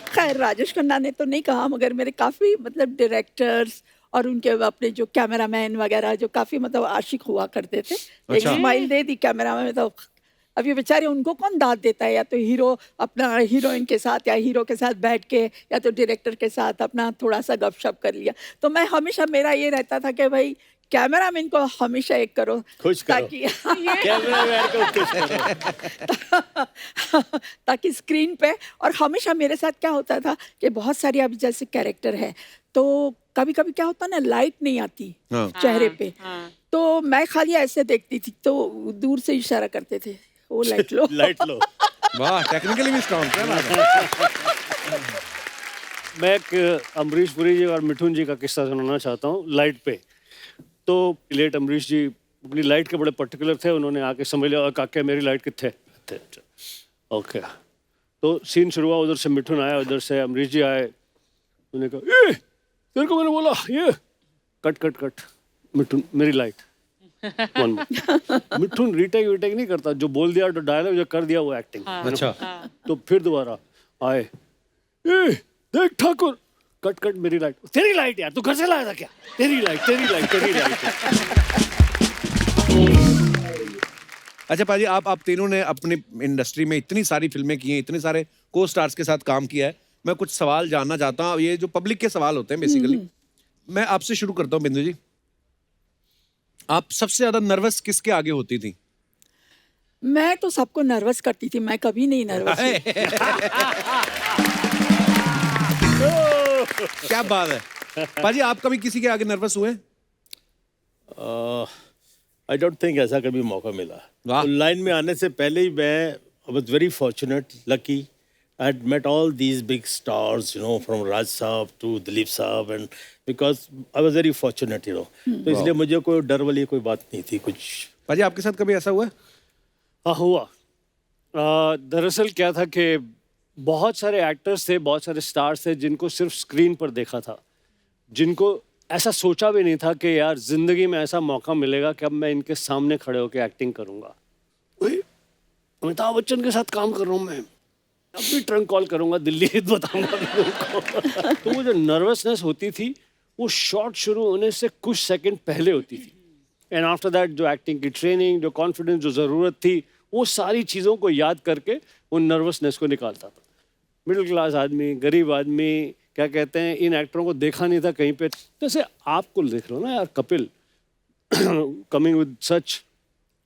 [SPEAKER 3] खैर राजेश खन्ना ने तो नहीं कहा, मगर मेरे काफ़ी मतलब डायरेक्टर्स और उनके अपने जो कैमरामैन वगैरह जो काफ़ी मतलब आशिक हुआ करते थे। एक
[SPEAKER 1] अच्छा।
[SPEAKER 3] स्माइल दे दी कैमरा में, तो अब ये बेचारे उनको कौन दाद देता है? या तो हीरो अपना हीरोइन के साथ या हीरो के साथ बैठ के, या तो डायरेक्टर के साथ अपना थोड़ा सा गपशप कर लिया। तो मैं हमेशा, मेरा ये रहता था कि भाई कैमरामैन को हमेशा एक करो,
[SPEAKER 2] खुश करो।
[SPEAKER 3] ताकि
[SPEAKER 2] कैमरामैन को खुश करो।
[SPEAKER 3] ताकि स्क्रीन पे। और हमेशा मेरे साथ क्या होता था कि बहुत सारी अभी जैसे कैरेक्टर है, तो कभी कभी क्या होता ना, लाइट नहीं आती
[SPEAKER 1] हाँ।
[SPEAKER 3] चेहरे पे, तो मैं खाली ऐसे देखती थी, तो दूर से इशारा करते थे, वो लाइट लो।
[SPEAKER 2] लाइट लो।
[SPEAKER 1] वाह, टेक्निकली भी स्ट्रॉन्ग, क्या बात है।
[SPEAKER 4] मैं एक अमरीश पुरी जी और मिठुन जी का किस्सा सुनाना चाहता हूँ लाइट पे। तो लेट अमरीश जी अपनी लाइट के बड़े पर्टिकुलर थे, उन्होंने आके समझ लिया काके मेरी लाइट कितने थे। ओके, तो सीन शुरू हुआ, उधर से मिठुन आया, उधर से अमरीश जी आए, उन्होंने कहा ये तेरे को मैंने बोला ये कट कट कट, मिठुन मेरी लाइट। मिठुन रीटेक वीटेक नहीं करता, जो बोल दिया तो डायलॉग जो कर दिया वो एक्टिंग।
[SPEAKER 1] अच्छा,
[SPEAKER 4] तो फिर दोबारा आए, ए देख ठाकुर, कट कट मेरी लाइट, तेरी लाइट यार, तू घर से लाया था क्या? तेरी लाइट तेरी लाइट तेरी लाइट।
[SPEAKER 1] अच्छा पाजी, आप तीनों ने अपनी इंडस्ट्री में इतनी सारी फिल्में की हैं, इतने सारे को स्टार्स के साथ काम किया है। मैं कुछ सवाल जानना चाहता हूँ, ये जो पब्लिक के सवाल होते हैं बेसिकली। मैं आपसे शुरू करता हूँ बिंदु जी, आप सबसे ज्यादा नर्वस किसके आगे होती थी?
[SPEAKER 3] मैं तो सबको नर्वस करती थी, मैं कभी नहीं नर्वस हुई।
[SPEAKER 1] क्या बात है। पाजी, आप कभी किसी के आगे नर्वस हुए?
[SPEAKER 2] आई डोंट थिंक ऐसा कभी मौका मिला।
[SPEAKER 1] वाह।
[SPEAKER 2] तो लाइन में आने से पहले ही मैं I was very fortunate, lucky. I had met all these big stars, from Raj Saab to Dilip Saab, and because I was very fortunate, तो इसलिए मुझे कोई डर वाली कोई बात नहीं थी कुछ।
[SPEAKER 1] पाजी, आपके साथ कभी ऐसा हुआ?
[SPEAKER 4] हाँ हुआ। दरअसल क्या था कि बहुत सारे एक्टर्स थे, बहुत सारे स्टार्स थे जिनको सिर्फ स्क्रीन पर देखा था, जिनको ऐसा सोचा भी नहीं था कि यार जिंदगी में ऐसा मौका मिलेगा कि अब मैं इनके सामने खड़े होकर एक्टिंग करूँगा। अमिताभ बच्चन के साथ काम कर रहा हूँ मैं, अब भी ट्रंक कॉल करूंगा, दिल्ली बताऊंगा लोगों को। तो वो जो नर्वसनेस होती थी वो शॉट शुरू होने से कुछ सेकंड पहले होती थी, एंड आफ्टर दैट जो एक्टिंग की ट्रेनिंग, जो कॉन्फिडेंस, जो ज़रूरत थी, वो सारी चीज़ों को याद करके वो नर्वसनेस को निकालता था। मिडिल क्लास आदमी, गरीब आदमी, क्या कहते हैं, इन एक्टरों को देखा नहीं था कहीं पे। जैसे आपको देख लो ना यार, Kapil coming with such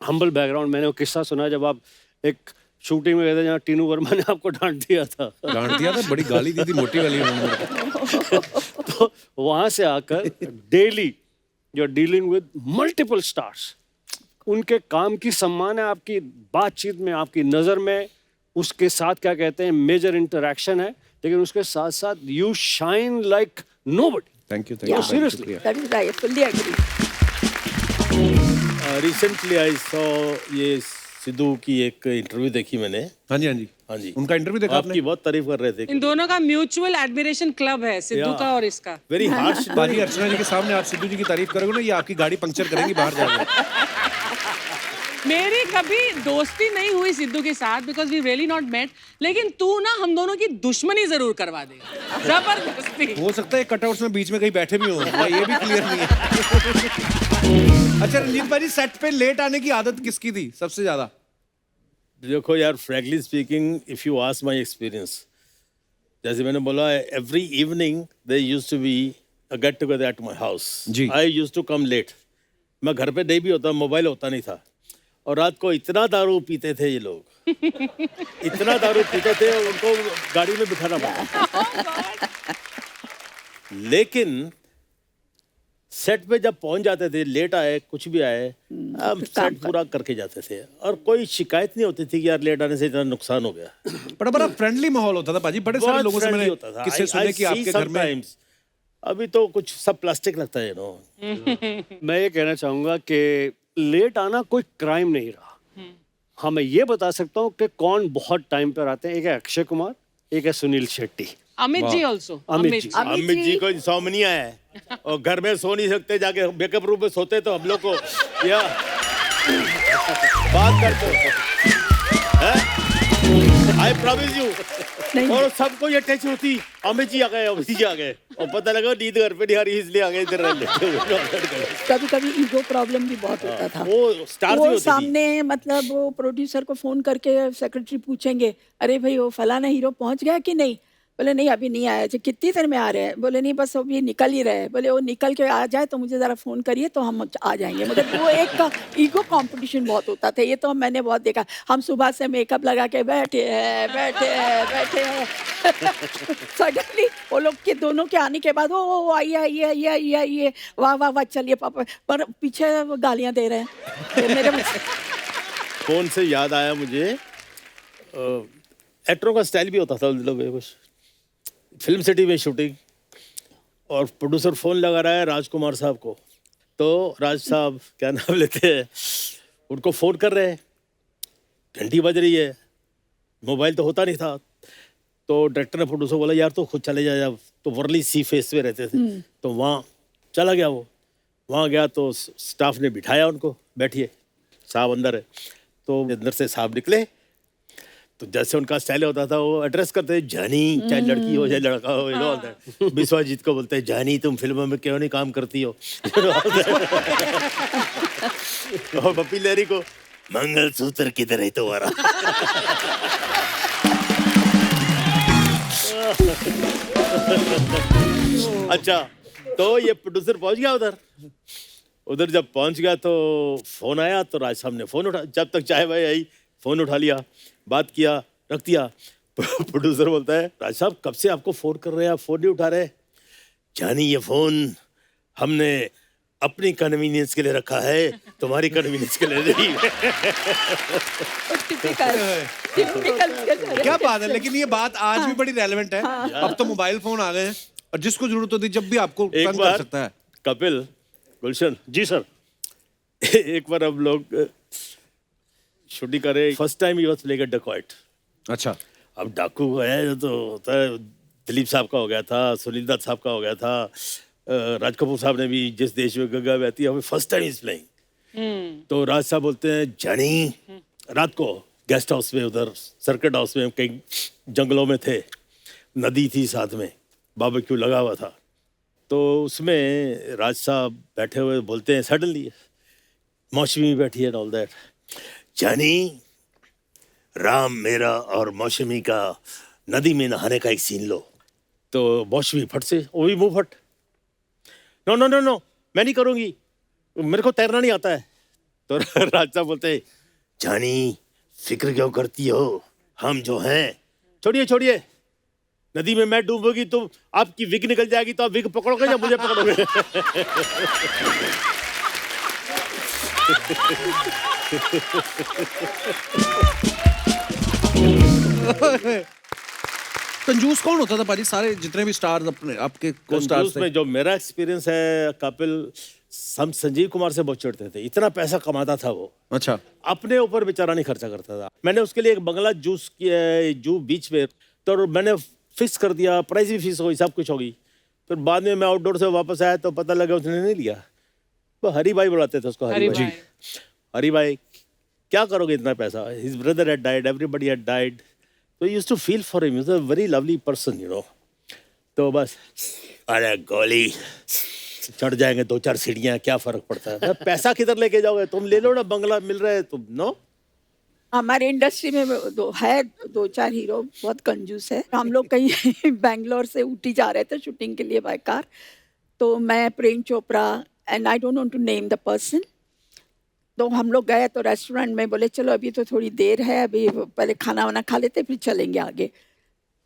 [SPEAKER 4] humble background. मैंने वो किस्सा सुना जब आप एक शूटिंग में गए थे जहाँ टीनू वर्मा ने आपको डांट दिया था।
[SPEAKER 1] डांट दिया था, बड़ी गाली दी थी, मोटी वाली उन्होंने।
[SPEAKER 4] तो वहां से आकर daily you are dealing with multiple stars, उनके काम की सम्मान है आपकी बातचीत में, आपकी नज़र में, उसके साथ क्या कहते हैं मेजर इंटरेक्शन है, लेकिन उसके साथ साथ you shine like nobody.
[SPEAKER 1] Thank you,
[SPEAKER 3] Yeah.
[SPEAKER 4] Seriously.
[SPEAKER 3] That is right. Fully agree.
[SPEAKER 2] Recently I saw ये सिद्धू की एक इंटरव्यू देखी मैंने।
[SPEAKER 1] हाँ जी, हाँ जी,
[SPEAKER 2] हाँ जी,
[SPEAKER 1] उनका इंटरव्यू देखा
[SPEAKER 2] आपकी
[SPEAKER 1] आपने?
[SPEAKER 2] बहुत तारीफ कर रहे थे।
[SPEAKER 5] इन दोनों का म्यूचुअल एडमिरेशन क्लब है, सिद्धू
[SPEAKER 2] Yeah.
[SPEAKER 5] का और इसका।
[SPEAKER 2] Very harsh.
[SPEAKER 1] बाजी अर्चना जी के सामने आप सिद्धू जी की तारीफ करोगे ना, ये आपकी गाड़ी पंक्चर करेंगी बाहर जाकर।
[SPEAKER 5] मेरी कभी दोस्ती नहीं हुई सिद्धू के साथ, because we really not met, लेकिन तू ना हम दोनों की दुश्मनी जरूर करवा देगा, जबरदस्ती।
[SPEAKER 1] हो सकता है कटआउट्स में बीच में कहीं बैठे भी हों, ये भी क्लियर नहीं है। अच्छा रंजीत भाई, सेट पे लेट आने की आदत किसकी थी सबसे ज्यादा?
[SPEAKER 2] देखो यार, frankly speaking, if you ask my experience, जैसे मैंने बोला, every evening they used to be a get together at my house.
[SPEAKER 1] जी।
[SPEAKER 2] I used to come late. मैं घर पे नहीं भी होता, मोबाइल होता नहीं था, और रात को इतना दारू पीते थे ये लोग, इतना दारू पीते थे, उनको गाड़ी में बिठाना पड़ता। लेकिन सेट पे जब पहुंच जाते थे, लेट आए, कुछ भी आए, हम सेट पूरा करके जाते थे, और कोई शिकायत नहीं होती थी कि यार लेट आने से इतना नुकसान हो गया।
[SPEAKER 1] बड़ा फ्रेंडली माहौल होता था बाजी, बड़े सारे
[SPEAKER 2] बहुत
[SPEAKER 1] लोगों से
[SPEAKER 2] friendly
[SPEAKER 1] मैंने
[SPEAKER 2] होता था।
[SPEAKER 1] किस्से सुने कि आपके घर में।
[SPEAKER 2] sometimes, अभी तो कुछ सब प्लास्टिक लगता है नो।
[SPEAKER 4] मैं ये कहना चाहूंगा कि लेट आना कोई क्राइम नहीं रहा। हाँ, मैं ये बता सकता हूँ कि कौन बहुत टाइम पर आते हैं। एक है अक्षय कुमार, एक है सुनील शेट्टी।
[SPEAKER 5] अमित जी ऑल्सो।
[SPEAKER 4] अमित जी।
[SPEAKER 2] अमित जी को इंसोम्निया है और घर में सो नहीं सकते, जाके मेकअप रूम में सोते, तो हम लोग को या बात करते आई प्रॉमिस यू। और सबको ये टच होती, अमित जी आ गए, अमित जी आ गए, और पता लगा नींद घर पे नहीं आ रही, इसलिए आ गए इधर।
[SPEAKER 3] कभी कभी ईगो प्रॉब्लम भी बहुत होता था।
[SPEAKER 2] वो स्टार
[SPEAKER 3] वो सामने मतलब वो प्रोड्यूसर को फोन करके सेक्रेटरी पूछेंगे, अरे भाई वो फलाना हीरो पहुंच गया कि नहीं? बोले नहीं अभी नहीं आया। कितनी देर में आ रहे हैं? बोले नहीं बस अभी निकल ही रहे हैं। बोले वो निकल के आ जाए तो मुझे ज़रा फ़ोन करिए तो हम आ जाएंगे। मतलब वो एक ईगो कंपटीशन बहुत होता था। ये तो मैंने बहुत देखा। हम सुबह से मेकअप लगा के बैठे हैं सडनली वो लोग के दोनों के आने के बाद ओ आइए वाह वाह वाह चलिए पापा, पर पीछे गालियाँ दे रहे हैं मेरे।
[SPEAKER 2] फोन से याद आया मुझे, एक्टरों का स्टाइल भी होता था उन लोगों में कुछ। फिल्म सिटी में शूटिंग, और प्रोड्यूसर फोन लगा रहा है राजकुमार साहब को, तो राज साहब क्या नाम लेते हैं, उनको फोन कर रहे हैं, घंटी बज रही है, मोबाइल तो होता नहीं था, तो डायरेक्टर ने प्रोड्यूसर बोला यार तो खुद चले जा। तो वर्ली सी फेस में रहते थे, तो वहाँ चला गया। वो वहाँ गया तो स्टाफ ने बिठाया उनको, बैठिए साहब अंदर है। तो अंदर से साहब निकले, तो जैसे उनका स्टाइल होता था वो एड्रेस करते हैं जानी, चाहे लड़की हो चाहे लड़का हो, यू नो। विश्वजीत को बोलते हैं जानी तुम फिल्मों में क्यों नहीं काम करती हो। और पप्पी लहरी को मंगलसूत्र किधर है तुम्हारा। अच्छा, तो ये प्रोड्यूसर पहुंच गया उधर जब पहुंच गया तो फोन आया, तो राज साहब ने फोन उठा, जब तक चाय भाई आई फोन उठा लिया, बात किया, रख दिया। प्रोड्यूसर बोलता है राज साहब कब से आपको फोन कर रहे हैं, आप फोन नहीं उठा रहे। जानी ये फोन हमने अपनी कन्वीनियंस के लिए रखा है, तुम्हारी कन्वीनियंस के लिए नहीं।
[SPEAKER 1] क्या बात है, लेकिन ये बात आज भी बड़ी रेलेवेंट है। अब तो मोबाइल फोन आ गए हैं और जिसको जरूरत होती है जब भी आपको
[SPEAKER 2] एक
[SPEAKER 1] तंग कर
[SPEAKER 2] बार
[SPEAKER 1] सकता है।
[SPEAKER 2] कपिल, गुलशन
[SPEAKER 4] जी सर।
[SPEAKER 2] एक बार हम लोग शूटिंग कर रहे, first time he was playing a dacoit.
[SPEAKER 1] अच्छा,
[SPEAKER 2] अब डाकू है तो होता है, दिलीप साहब का हो गया था, सुनील दत्त साहब का हो गया था, राज कपूर साहब ने भी जिस देश में गंगा बहती है, हमें फर्स्ट टाइम इज प्लेइंग। तो राज साहब बोलते हैं जानी, रात को गेस्ट हाउस में, उधर सर्किट हाउस में, कहीं जंगलों में थे, नदी थी साथ में, बारबेक्यू लगा हुआ था। तो उसमें राज साहब बैठे हुए बोलते हैं सडनली, मौसमी बैठी है ऑल दैट, जानी राम मेरा और मौसमी का नदी में नहाने का एक सीन लो। तो मौसमी फट से, वो भी मुंह फट, नो नो नो नो मैं नहीं करूँगी, मेरे को तैरना नहीं आता है। तो राज साहब बोलते, जानी फिक्र क्यों करती हो, हम जो हैं, छोड़िए छोड़िए, नदी में मैं डूबोगी तो आपकी विग निकल जाएगी, तो आप विग पकड़ोगे या मुझे पकड़ोगे?
[SPEAKER 1] कंजूस कौन होता था पाजी? सारे जितने भी स्टार्स अपने आपके को स्टार्स
[SPEAKER 2] कंजूस में जो मेरा एक्सपीरियंस है कपिल, हम संजीव कुमार से बहुत चिढ़ते थे, इतना पैसा कमाता था वो,
[SPEAKER 1] अच्छा,
[SPEAKER 2] अपने ऊपर बेचारा नहीं खर्चा करता था। मैंने उसके लिए एक बंगला जूस किया है जू बीच में, तो मैंने फिक्स कर दिया, प्राइस भी फिक्स हो गई, सब कुछ हो गई। फिर बाद में मैं आउटडोर से वापस आया तो पता लगा उसने नहीं लिया। वो हरी भाई बुलाते थे उसको, हरी भाई। हरी भाई क्या करोगे इतना पैसा? His brother had died, everybody had died, तो used to feel for him, he was a very lovely person, you know. तो बस, अरे गोली चढ़ जाएंगे 2-4 सीढ़ियाँ, क्या फर्क पड़ता है, पैसा किधर लेके जाओगे, तुम ले लो ना, बंगला मिल रहा है तुम, नो।
[SPEAKER 3] हमारे इंडस्ट्री में दो चार हीरो बहुत कंजूस है। हम लोग कहीं बैंगलोर से ऊटी जा रहे थे शूटिंग के लिए बाय कार, तो मैं, Prem Chopra and I don't want to name the person, तो हम लोग गए तो रेस्टोरेंट में बोले चलो अभी तो थोड़ी देर है, अभी पहले खाना वाना खा लेते फिर चलेंगे आगे।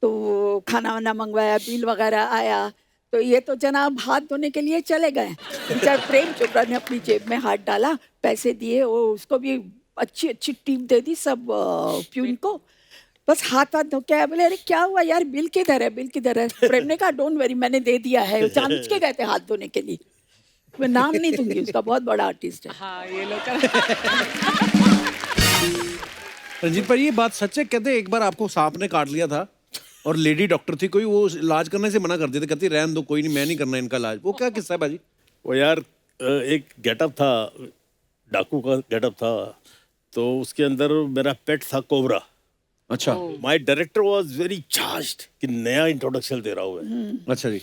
[SPEAKER 3] तो खाना वाना मंगवाया, बिल वगैरह आया, तो ये तो जनाब हाथ धोने के लिए चले गए। बेचारा प्रेम चोपड़ा ने अपनी जेब में हाथ डाला, पैसे दिए, वो उसको भी अच्छी अच्छी टिप दे दी सब प्यून को, बस हाथ धो के आया। बोले अरे क्या हुआ यार, बिल किधर है, बिल किधर है? प्रेम ने कहा डोंट वरी, मैंने दे दिया है, वो जानबूझ के गए थे हाथ धोने के लिए। मैं नाम नहीं दूंगी उसका, बहुत बड़ा आर्टिस्ट है।
[SPEAKER 5] हाँ ये लोग
[SPEAKER 1] रंजीत भाई ये बात सच है? कहते एक बार आपको सांप ने काट लिया था और लेडी डॉक्टर थी कोई, वो इलाज करने से मना कर देते, कहती रहने दो, कोई नहीं, मैं नहीं करना इनका इलाज। वो क्या किस्सा है भाजी?
[SPEAKER 2] वो यार एक गेटअप था, डाकू का गेटअप था, तो उसके अंदर मेरा पेट था कोबरा।
[SPEAKER 1] अच्छा,
[SPEAKER 2] my director was very charged कि नया इंट्रोडक्शन दे रहा हूँ मैं।
[SPEAKER 1] अच्छा जी।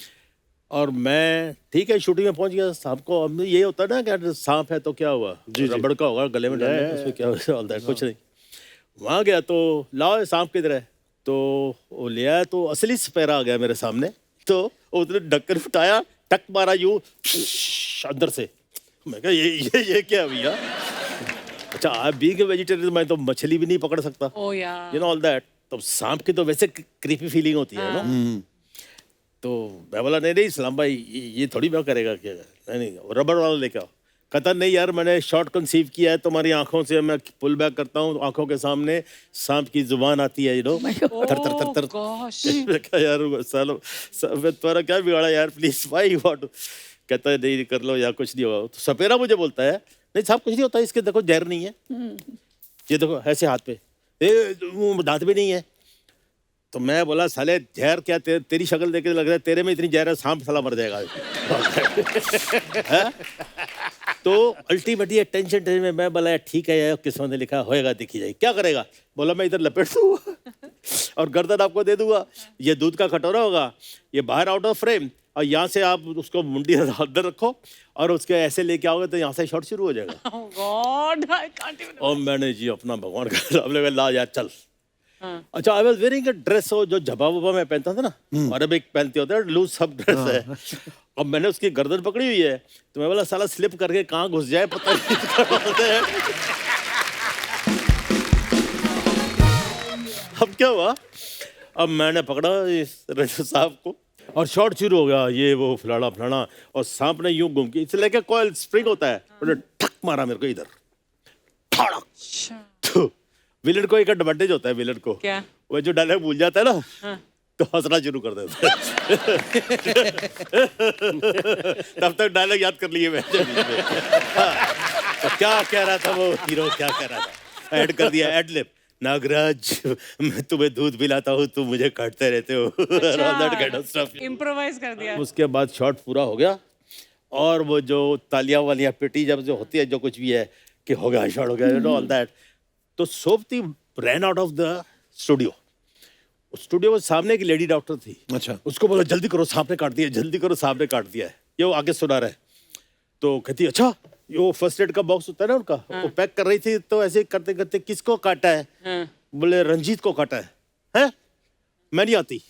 [SPEAKER 2] और मैं ठीक है शूटिंग में पहुंच गया, सांप को, अब ये होता है ना कि सांप है तो क्या हुआ, रबड़ का होगा गले में डालने का, उसमें क्या ऑल दैट, कुछ नहीं। वहाँ गया तो लाओ सांप किधर है, तो वो ले आया, तो असली सपेरा आ गया मेरे सामने, तो उसने ढक्कन उठाया, टक मारा यूं अंदर से। मैं कहा ये क्या भैया? अच्छा आप बीइंग ए वेजिटेरियन, मैं तो मछली भी नहीं पकड़ सकता,
[SPEAKER 5] Oh yeah.
[SPEAKER 2] You know all that. तो सांप की तो वैसे क्रीपी फीलिंग होती है ना। तो मैं बोला नहीं इस्लाम भाई ये थोड़ी मैं करेगा, क्या नहीं रबड़ वाला लेके आओ। कहता नहीं यार मैंने शॉर्ट कंसीव किया है, तुम्हारी आंखों से मैं पुल बैक करता हूँ, आंखों के सामने सांप की जुबान आती है, यू नो, थर थर थर थर। मैं कहा यार सालो तुम्हारा क्या बिगाड़ा यार, प्लीज भाई व्हाट। कहता है नहीं कर लो यार, कुछ नहीं होगा। तो सपेरा मुझे बोलता है नहीं साहब कुछ नहीं होता, इसके देखो जहर नहीं है, ये देखो ऐसे हाथ पे, दांत भी नहीं है। तो मैं बोला साले जहर क्या, तेरी शक्ल देख के लग रहा है तेरे में इतनी जहर है, सांप साला मर जाएगा। तो अल्टीमेटली टेंशन में मैं बोला ठीक है यार, किस्मत ने लिखा होएगा, देखी जाएगी, क्या करेगा। बोला मैं इधर लपेट दूंगा और गर्दन आपको दे दूंगा, ये दूध का कटोरा होगा, ये बाहर आउट ऑफ फ्रेम, और यहाँ से आप उसको मुंडी अंदर रखो और उसके ऐसे लेके आओगे तो यहाँ से शॉट शुरू हो जाएगा।
[SPEAKER 5] Oh God, I can't even.
[SPEAKER 2] और मैंने जी अपना भगवान का नाम लेकर ला यार चल। अच्छा I was wearing a dress, हो जो झबा वबा मैं पहनता था ना, अरब एक पहनते होते हैं लूज सब ड्रेस है। अब मैंने उसकी गर्दन पकड़ी हुई है, तो मैं बोला साला स्लिप करके कहाँ घुस जाए पता नहीं। अब क्या हुआ, अब मैंने पकड़ा इस रजू साहब को और शॉट शुरू हो गया, ये वो फलाना फलाना, और सांप ने यूं घूम के इसलिए क्या कॉइल स्प्रिंग होता है, उन्होंने ठक मारा मेरे को इधर, ठड़क। विलन को एक एडवांटेज होता है, विलन को
[SPEAKER 5] क्या?
[SPEAKER 2] वो जो डायलॉग भूल जाता है ना, तो हंसना शुरू कर देता है। तब तक डायलॉग याद कर लिए मैं। तो क्या कह रहा था वो हीरो, क्या कह रहा था, ऐड कर दिया, एड लिप, नागराज मैं तुम्हें दूध पिलाता हूँ, तुम मुझे काटते रहते हो।
[SPEAKER 5] इम्प्रोवाइज कर दिया।
[SPEAKER 2] उसके बाद शॉट पूरा हो गया, और वो जो तालियां वालियां पिटी जब जो होती है, जो कुछ भी है कि हो गया शॉट हो गया, ऑल दैट। तो Sobti ran out of the studio. Studio में सामने एक लेडी डॉक्टर थी.
[SPEAKER 1] अच्छा.
[SPEAKER 2] उसको बोला जल्दी करो सांप ने काट दिया, जल्दी करो सांप ने काट दिया है. ये वो आगे सुना रहा है. तो कहती अच्छा ये वो फर्स्ट एड का बॉक्स होता है ना उनका, वो पैक कर रही थी. तो ऐसे करते करते किसको काटा है? बोले रंजीत को काटा है. हैं? मैं नहीं आती.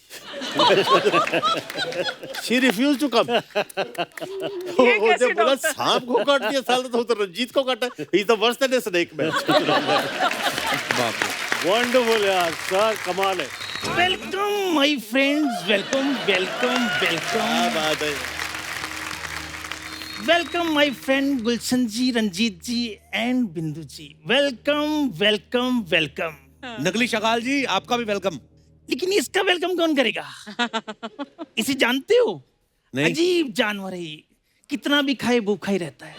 [SPEAKER 2] She refused to come.
[SPEAKER 5] कैसे
[SPEAKER 2] बोला
[SPEAKER 5] डॉक्टर?
[SPEAKER 2] सांप को काट दिया साल तो रंजीत को काटा. He is the worst than a snake man.
[SPEAKER 4] Wonderful यार सर, कमाल है.
[SPEAKER 9] Welcome my friends, welcome welcome welcome.
[SPEAKER 2] बात है.
[SPEAKER 9] Welcome my friend Gulshan ji, Ranjeet ji and Bindu ji. Welcome welcome welcome.
[SPEAKER 1] नकली शकाल जी, आपका भी वेलकम.
[SPEAKER 9] लेकिन इसका वेलकम कौन करेगा? इसे जानते हो?
[SPEAKER 1] नहीं.
[SPEAKER 9] अजीब जानवर है ये, कितना भी खाए भूखा ही रहता है.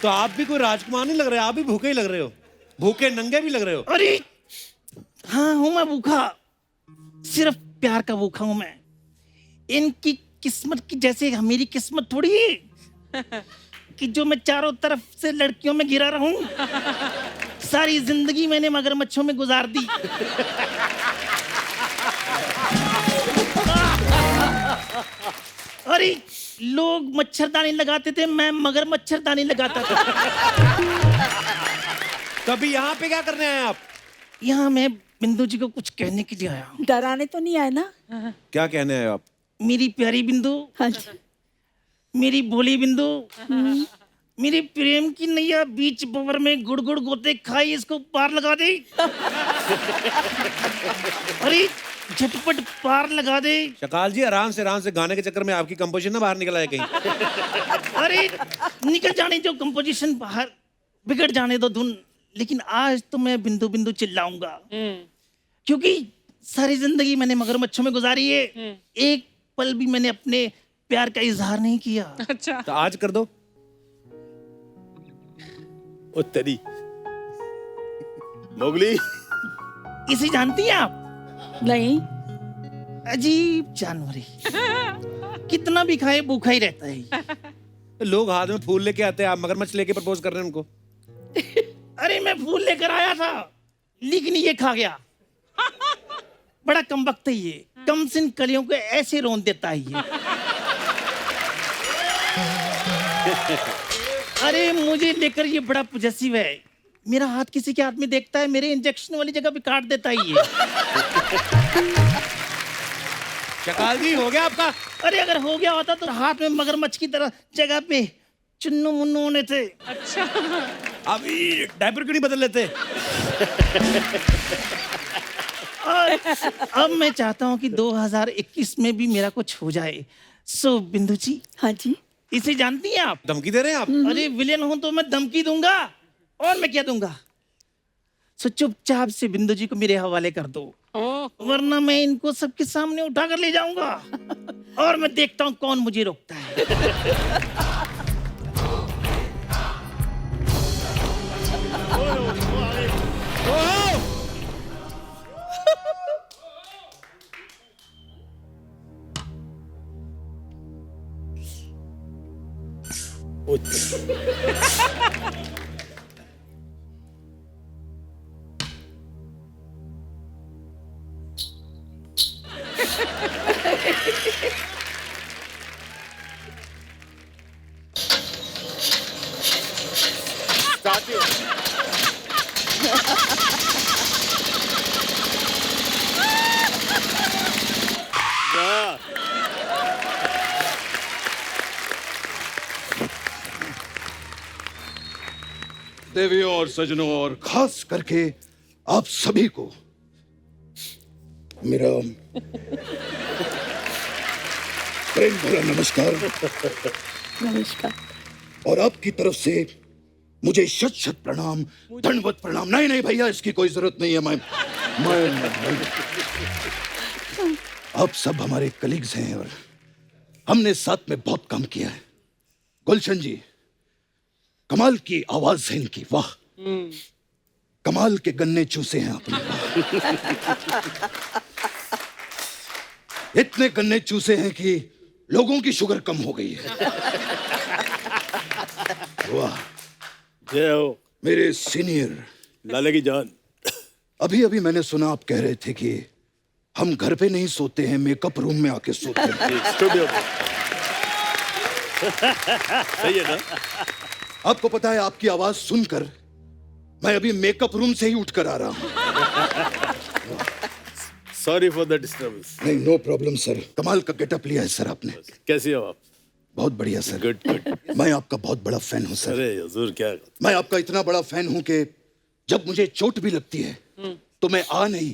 [SPEAKER 1] तो आप भी कोई राजकुमार नहीं लग रहे, आप भी भूखे ही लग रहे हो. भूखे नंगे भी लग रहे हो.
[SPEAKER 9] अरे हाँ हूं मैं भूखा, सिर्फ प्यार का भूखा हूं मैं. इनकी किस्मत की जैसे मेरी किस्मत थोड़ी है कि जो मैं चारों तरफ से लड़कियों में घिरा रहूं. सारी जिंदगी मैंने मगरमच्छों में गुजार दी. अरे लोग मच्छरदानी लगाते थे, मैं मगर मच्छरदानी लगाता था.
[SPEAKER 1] कभी यहाँ पे क्या करने आए आप?
[SPEAKER 9] यहाँ मैं बिंदु जी को कुछ कहने के लिए आया हूँ.
[SPEAKER 3] डराने तो नहीं आए ना?
[SPEAKER 1] क्या कहने आए आप?
[SPEAKER 9] मेरी प्यारी बिंदु,
[SPEAKER 3] हाँ जी.
[SPEAKER 9] मेरी भोली बिंदु, मेरी प्रेम की नैया बीच बवर में गुड़ गुड़ गोते खाई, इसको पार लगा दे. अरे झटपट पार लगा दे.
[SPEAKER 1] शकाल जी आराम से गाने के चक्कर में आपकी कंपोजिशन ना बाहर निकल आए कहीं.
[SPEAKER 9] अरे निकल जाने जो कंपोजिशन बाहर, बिगड़ जाने दो धुन. लेकिन आज तो मैं बिंदु बिंदु चिल्लाऊंगा, क्योंकि सारी जिंदगी मैंने मगरमच्छों में गुजारी है. एक पल भी मैंने अपने प्यार का इजहार नहीं किया.
[SPEAKER 5] अच्छा.
[SPEAKER 1] तो आज कर दो.
[SPEAKER 2] ओ तेरी मोगली.
[SPEAKER 9] इसे जानती हैं आप?
[SPEAKER 3] नहीं.
[SPEAKER 9] अजीब जानवर है, कितना भी खाए भूखा ही रहता है.
[SPEAKER 1] लोग हाथ में फूल लेके आते हैं, आप मगरमच्छ लेके प्रपोज कर रहे हैं उनको.
[SPEAKER 9] अरे मैं फूल लेकर आया था, लेकिन ये खा गया. बड़ा कमबख्त है ये, कम सिन कलियों को ऐसे रोन देता है ये. अरे मुझे लेकर ये बड़ा पॉजेसिव है. मेरा हाथ किसी के हाथ में देखता है, मेरे इंजेक्शन वाली जगह पे काट देता है ये.
[SPEAKER 1] शकाल जी हो गया आपका?
[SPEAKER 9] अरे अगर हो गया होता तो हाथ में मगरमच्छ की तरह जगह पे चुन्नू मुन्नू होने थे.
[SPEAKER 5] अच्छा.
[SPEAKER 1] अभी डायपर क्यों नहीं बदल लेते?
[SPEAKER 9] और अब मैं चाहता हूँ कि 2021 में भी मेरा कुछ हो जाए. सो बिंदु जी.
[SPEAKER 3] हाँ जी.
[SPEAKER 9] इसे जानती हैं आप?
[SPEAKER 1] धमकी दे रहे हैं आप?
[SPEAKER 9] अरे विलेन हूं तो मैं धमकी दूंगा, और मैं क्या दूंगा. सो चुपचाप से बिंदु जी को मेरे हवाले कर दो, वरना मैं इनको सबके सामने उठा कर ले जाऊंगा. और मैं देखता हूं कौन मुझे रोकता है.
[SPEAKER 10] देवियों और सजनों और खास करके आप सभी को मेरा प्रेम भरा नमस्कार.
[SPEAKER 3] नमस्कार.
[SPEAKER 10] और आपकी तरफ से मुझे शत शत प्रणाम, दंडवत प्रणाम. नहीं नहीं भैया, इसकी कोई जरूरत नहीं है. मैं आप सब हमारे कलीग्स हैं और हमने साथ में बहुत काम किया है. गुलशन जी, कमाल की आवाज है इनकी, वाह. कमाल के गन्ने चूसे हैं आपने. इतने गन्ने चूसे हैं कि लोगों की शुगर कम हो गई है. वाह.
[SPEAKER 2] जय हो.
[SPEAKER 10] मेरे सीनियर,
[SPEAKER 2] लाले की जान।
[SPEAKER 10] अभी अभी मैंने सुना आप कह रहे थे कि हम घर पे नहीं सोते हैं, मेकअप रूम में आके सोते हैं।
[SPEAKER 2] स्टूडियो में। सही है ना?
[SPEAKER 10] आपको पता है, आपकी आवाज सुनकर मैं अभी मेकअप रूम से ही उठकर आ रहा हूँ।
[SPEAKER 2] Sorry for the disturbance.
[SPEAKER 10] नहीं, नो प्रॉब्लम सर। कमाल का गेटअप लिया है सर आपने।
[SPEAKER 2] कैसी हो आप?
[SPEAKER 10] बहुत बढ़िया सर।
[SPEAKER 2] Good good.
[SPEAKER 10] मैं आपका बहुत बड़ा फैन हूँ सर।
[SPEAKER 2] अरे हुजूर क्या।
[SPEAKER 10] मैं आपका इतना बड़ा फैन हूँ कि जब मुझे चोट भी लगती है तो मैं आ नहीं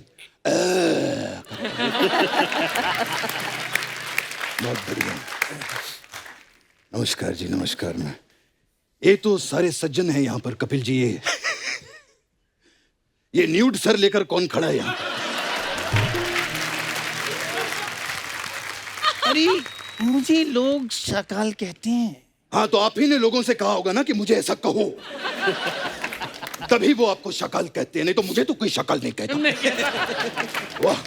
[SPEAKER 10] बहुत बढ़िया। नमस्कार जी, नमस्कार। मैं ये तो सारे सज्जन हैं यहाँ पर। कपिल जी, ये न्यूड सर लेकर कौन खड़ा है यहाँ?
[SPEAKER 9] अरे मुझे लोग शकाल कहते हैं।
[SPEAKER 10] हाँ, तो आप ही ने लोगों से कहा होगा ना कि मुझे ऐसा कहो, तभी वो आपको शकाल कहते हैं, नहीं तो मुझे तो कोई शकाल नहीं कहता। वाह।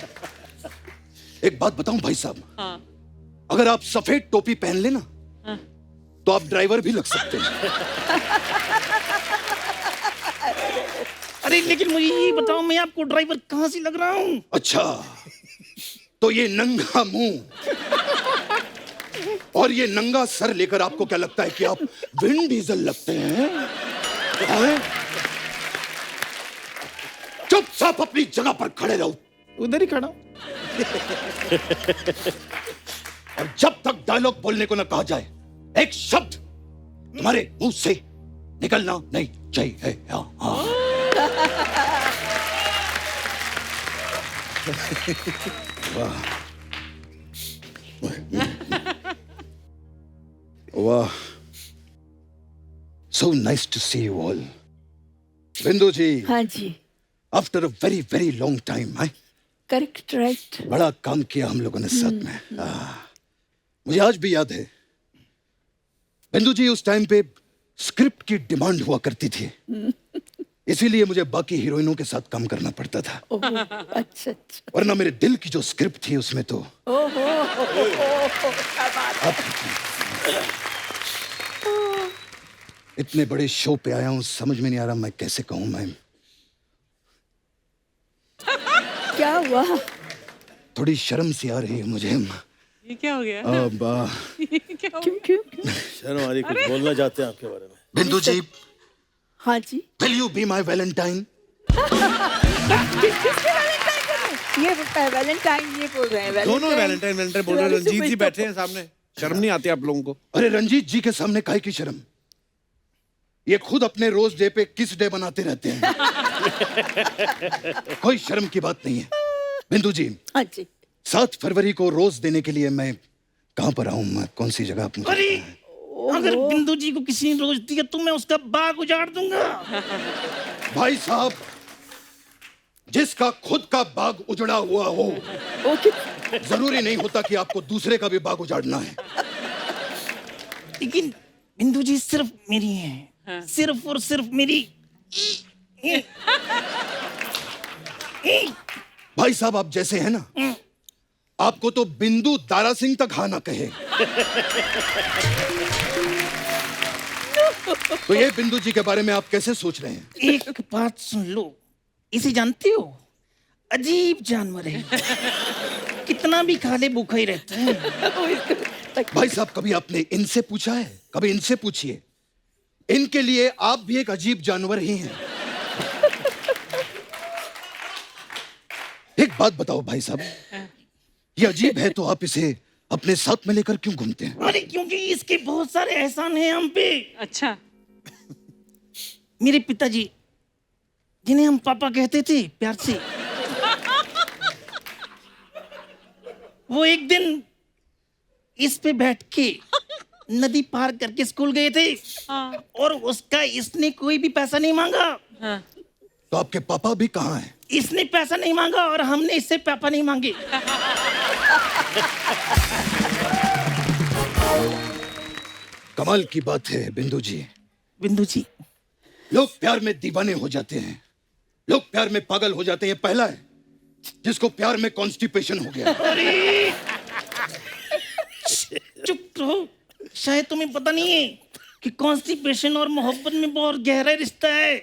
[SPEAKER 10] एक बात बताऊं भाई साहब, अगर आप सफेद टोपी पहन लेना तो आप ड्राइवर भी लग सकते हैं।
[SPEAKER 9] अरे लेकिन मुझे ये बताओ, मैं आपको ड्राइवर कहाँ से लग रहा हूँ?
[SPEAKER 10] अच्छा, तो ये नंगा मुंह और ये नंगा सर लेकर आपको क्या लगता है कि आप विन डीजल लगते हैं? चुपचाप अपनी जगह पर खड़े रहो।
[SPEAKER 9] उधर ही खड़ा हूं।
[SPEAKER 10] और जब तक डायलॉग बोलने को न कहा जाए, एक शब्द तुम्हारे मुंह से निकलना नहीं चाहिए। हाँ। वाह वाह, so nice to see you all. Bindu ji,
[SPEAKER 3] हाँ जी,
[SPEAKER 10] after a very very long time,
[SPEAKER 3] correct, right.
[SPEAKER 10] बड़ा काम किया हम लोगों ने साथ में। मुझे आज भी याद है बिंदु जी, उस टाइम पे स्क्रिप्ट की डिमांड हुआ करती थी, इसीलिए मुझे बाकी हीरोइनों के साथ काम करना पड़ता था।
[SPEAKER 3] अच्छा अच्छा।
[SPEAKER 10] वरना मेरे दिल की जो स्क्रिप्ट थी उसमें तो इतने बड़े शो पे आया हूं, समझ में नहीं आ रहा मैं कैसे कहूं। मैं
[SPEAKER 3] क्या हुआ?
[SPEAKER 10] थोड़ी शर्म सी आ रही है मुझे।
[SPEAKER 5] ये क्या हो गया?
[SPEAKER 10] अब
[SPEAKER 5] क्या हो
[SPEAKER 3] क्यों
[SPEAKER 5] गया?
[SPEAKER 3] क्यों?
[SPEAKER 2] शर्म आ रही, कुछ बोलना चाहते हैं आपके बारे में?
[SPEAKER 10] बिंदु जी,
[SPEAKER 3] हाँ जी।
[SPEAKER 10] Will you be my valentine?
[SPEAKER 3] ये वैलेंटाइन ये बोल रहे हैं।
[SPEAKER 1] दोनों वैलेंटाइन वैलेंटाइन बोल रहे हैं। रंजीत जी बैठे हैं सामने, शर्म नहीं आती आप लोगों को?
[SPEAKER 10] अरे रंजीत जी के सामने काहे की शर्म? ये खुद अपने रोज डे पे किस डे बनाते रहते हैं। कोई शर्म की बात नहीं है। बिंदु जी,
[SPEAKER 3] हाँ जी।
[SPEAKER 10] 7 फरवरी को रोज देने के लिए मैं कहाँ पर आऊँ? मैं कौन सी जगह? आप मुझे
[SPEAKER 9] अरे अगर बिंदु जी को किसी ने रोज दिया तो मैं उसका बाग उजाड़ दूंगा।
[SPEAKER 10] भाई साहब, जिसका खुद का बाग उजड़ा हुआ हो, जरूरी नहीं होता कि आपको दूसरे का भी बाग उजाड़ना है।
[SPEAKER 9] लेकिन बिंदु जी सिर्फ मेरी हैं, सिर्फ और सिर्फ मेरी।
[SPEAKER 10] भाई साहब, आप जैसे हैं ना, आपको तो बिंदु दारा सिंह तक हाँ ना कहे। तो ये बिंदु जी के बारे में आप कैसे सोच रहे हैं?
[SPEAKER 9] एक बात सुन लो, इसे जानते हो? अजीब जानवर है, कितना भी खा ले भूखा ही रहता है।
[SPEAKER 10] भाई साहब, कभी आपने इनसे पूछा है? कभी इनसे पूछिए, इनके लिए आप भी एक अजीब जानवर ही हैं। एक बात बताओ भाई साहब, ये अजीब है तो आप इसे अपने साथ में लेकर क्यों घूमते हैं?
[SPEAKER 9] अरे क्योंकि इसके बहुत सारे एहसान हैं हम पे।
[SPEAKER 5] अच्छा।
[SPEAKER 9] मेरे पिताजी, जिन्हें हम पापा कहते थे प्यार से, वो एक दिन इस पे बैठ के नदी पार करके स्कूल गए थे। और उसका इसने कोई भी पैसा नहीं मांगा।
[SPEAKER 10] तो आपके पापा भी कहाँ हैं?
[SPEAKER 9] इसने पैसा नहीं मांगा और हमने इससे पापा नहीं मांगे।
[SPEAKER 10] कमाल की बात है बिंदु जी।
[SPEAKER 9] बिंदु जी,
[SPEAKER 10] लोग प्यार में दीवाने हो जाते हैं, लोग प्यार में पागल हो जाते हैं। पहला है जिसको प्यार में कॉन्स्टिपेशन हो गया।
[SPEAKER 9] चुप रहो, शायद तुम्हें पता नहीं है कि कॉन्स्टिपेशन और मोहब्बत में बहुत गहरा रिश्ता है।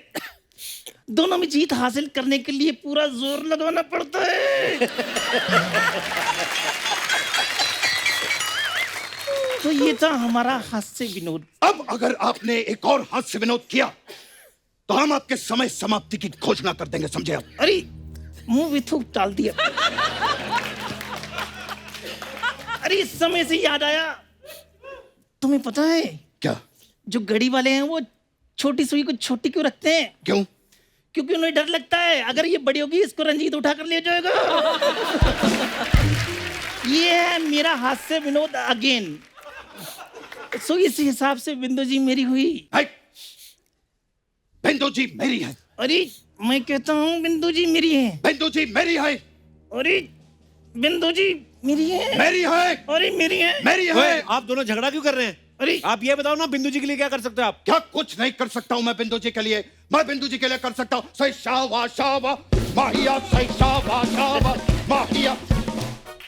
[SPEAKER 9] दोनों में जीत हासिल करने के लिए पूरा जोर लगाना पड़ता है। तो ये था हमारा हास्य विनोद।
[SPEAKER 10] अब अगर आपने एक और हास्य विनोद किया तो हम आपके समय समाप्ति की घोषणा कर देंगे, समझे आप?
[SPEAKER 9] अरे मुंह में थूक डाल दिया। अरे इस समय से याद आया, तुम्हें पता है
[SPEAKER 10] क्या?
[SPEAKER 9] जो गड़ी वाले हैं वो छोटी सुई को छोटी क्यों रखते हैं?
[SPEAKER 10] क्यों?
[SPEAKER 9] क्योंकि उन्हें डर लगता है अगर ये बड़ी होगी इसको रंजीत उठा कर ले जाएगा। ये है मेरा हास्य विनोद अगेन। सो इस हिसाब से बिंदु जी मेरी हुई।
[SPEAKER 10] बिंदु जी मेरी है।
[SPEAKER 9] अरे मैं कहता हूँ बिंदु जी मेरी है।
[SPEAKER 10] बिंदु जी मेरी है।
[SPEAKER 9] अरे बिंदु जी मेरी है।
[SPEAKER 10] मेरी है।
[SPEAKER 9] अरे मेरी है।
[SPEAKER 10] मेरी है।
[SPEAKER 1] ओए, आप दोनों झगड़ा क्यों कर रहे हैं?
[SPEAKER 9] अरे
[SPEAKER 1] आप ये बताओ ना, बिंदु जी के लिए क्या कर सकते हो आप?
[SPEAKER 10] क्या कुछ नहीं कर सकता हूँ मैं बिंदु जी के लिए? मैं बिंदु जी के लिए कर सकता हूँ सही शावा शावा माहिया, सही शावा शावा माहिया।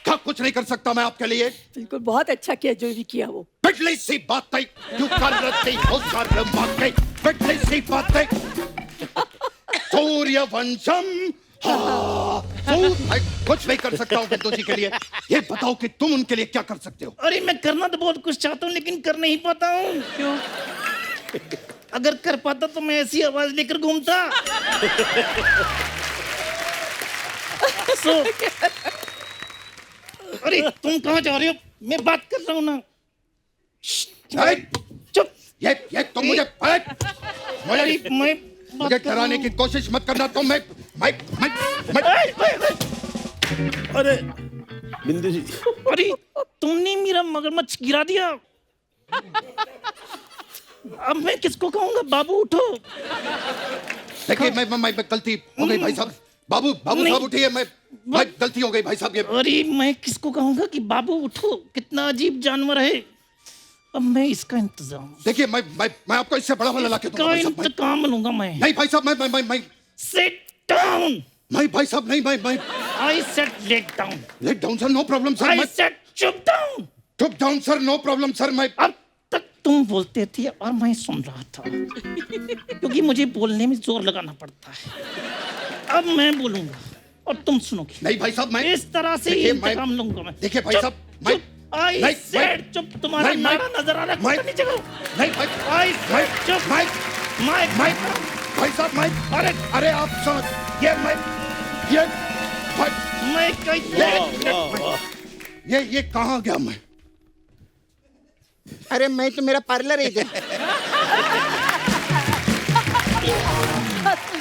[SPEAKER 10] क्या कुछ नहीं कर सकता मैं आपके लिए?
[SPEAKER 3] बिल्कुल, बहुत अच्छा किया जो भी किया वो।
[SPEAKER 10] बिजली सी बातें क्यों कर रही हो शर्माते, बिजली सी बातें। सूर्यवंशम कुछ नहीं कर सकता हूँ बिंदु जी के लिए। ये बताओ कि तुम उनके लिए क्या कर सकते हो?
[SPEAKER 9] अरे मैं करना तो बहुत कुछ चाहता हूँ लेकिन कर नहीं पाता हूँ। क्यों? अगर कर पाता तो मैं ऐसी आवाज लेकर घूमता। अरे तुम कहाँ जा रहे हो? मैं बात कर रहा हूँ ना। चुप।
[SPEAKER 10] ये तुम मुझे मुझे डराने की कोशिश मत करना। तुम
[SPEAKER 2] अरे बिंदु जी,
[SPEAKER 9] अरे तुमने मेरा मगरमच्छ गिरा दिया। अब मैं किसको कहूँगा? बाबू उठो।
[SPEAKER 10] देखिए मैं गलती हो गई भाई साहब। बाबू साहब उठिए। मैं गलती हो गई भाई साहब। ये
[SPEAKER 9] अरे मैं किसको कहूँगा कि बाबू उठो? कितना अजीब जानवर है। अब मैं इसका इंतजाम।
[SPEAKER 10] देखिए मैं आपको इससे बड़ा वाला लाके दूंगा भाई साहब।
[SPEAKER 9] इंतकाम लूंगा मैं।
[SPEAKER 10] नहीं भाई साहब, मैं
[SPEAKER 9] सिट डाउन।
[SPEAKER 10] नहीं भाई साहब, नहीं मैं
[SPEAKER 9] I said let down.
[SPEAKER 10] Let down sir, no problem sir.
[SPEAKER 9] I said चुप डाउन।
[SPEAKER 10] चुप down sir, no problem sir. मैं
[SPEAKER 9] अब तक तुम बोलते थे और मैं सुन रहा था क्योंकि मुझे बोलने में जोर लगाना पड़ता है। अब मैं बोलूंगा और तुम सुनोगे।
[SPEAKER 10] नहीं भाई साहब, मैं
[SPEAKER 9] इस तरह से इंतकाम लूंगा मैं।
[SPEAKER 10] देखिए भाई साहब, मैं
[SPEAKER 9] आई सेड चुप। तुम्हारा नारा नजर आ रहा है नीचे करो।
[SPEAKER 10] नहीं भाई,
[SPEAKER 9] आई सेड चुप। माइक
[SPEAKER 10] भाई साहब, अरे आप समझ ये कहाँ गया मैं?
[SPEAKER 11] अरे मैं तो मेरा पार्लर है इधर।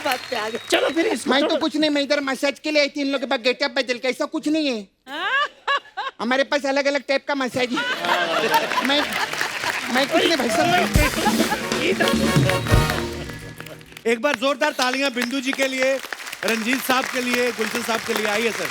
[SPEAKER 3] बात पे आ गए।
[SPEAKER 9] चलो फिर इसको
[SPEAKER 11] मैं तो कुछ नहीं, मैं इधर मसाज के लिए आई थी। इन लोगों के पास गेटअप बदल के ऐसा कुछ नहीं है। हमारे पास अलग अलग टाइप का मसाज है। मैं कुछ नहीं भाई साहब।
[SPEAKER 1] एक बार जोरदार तालियां बिंदु जी के लिए, रंजीत साहब के लिए, गुलशन साहब के लिए। आइए सर।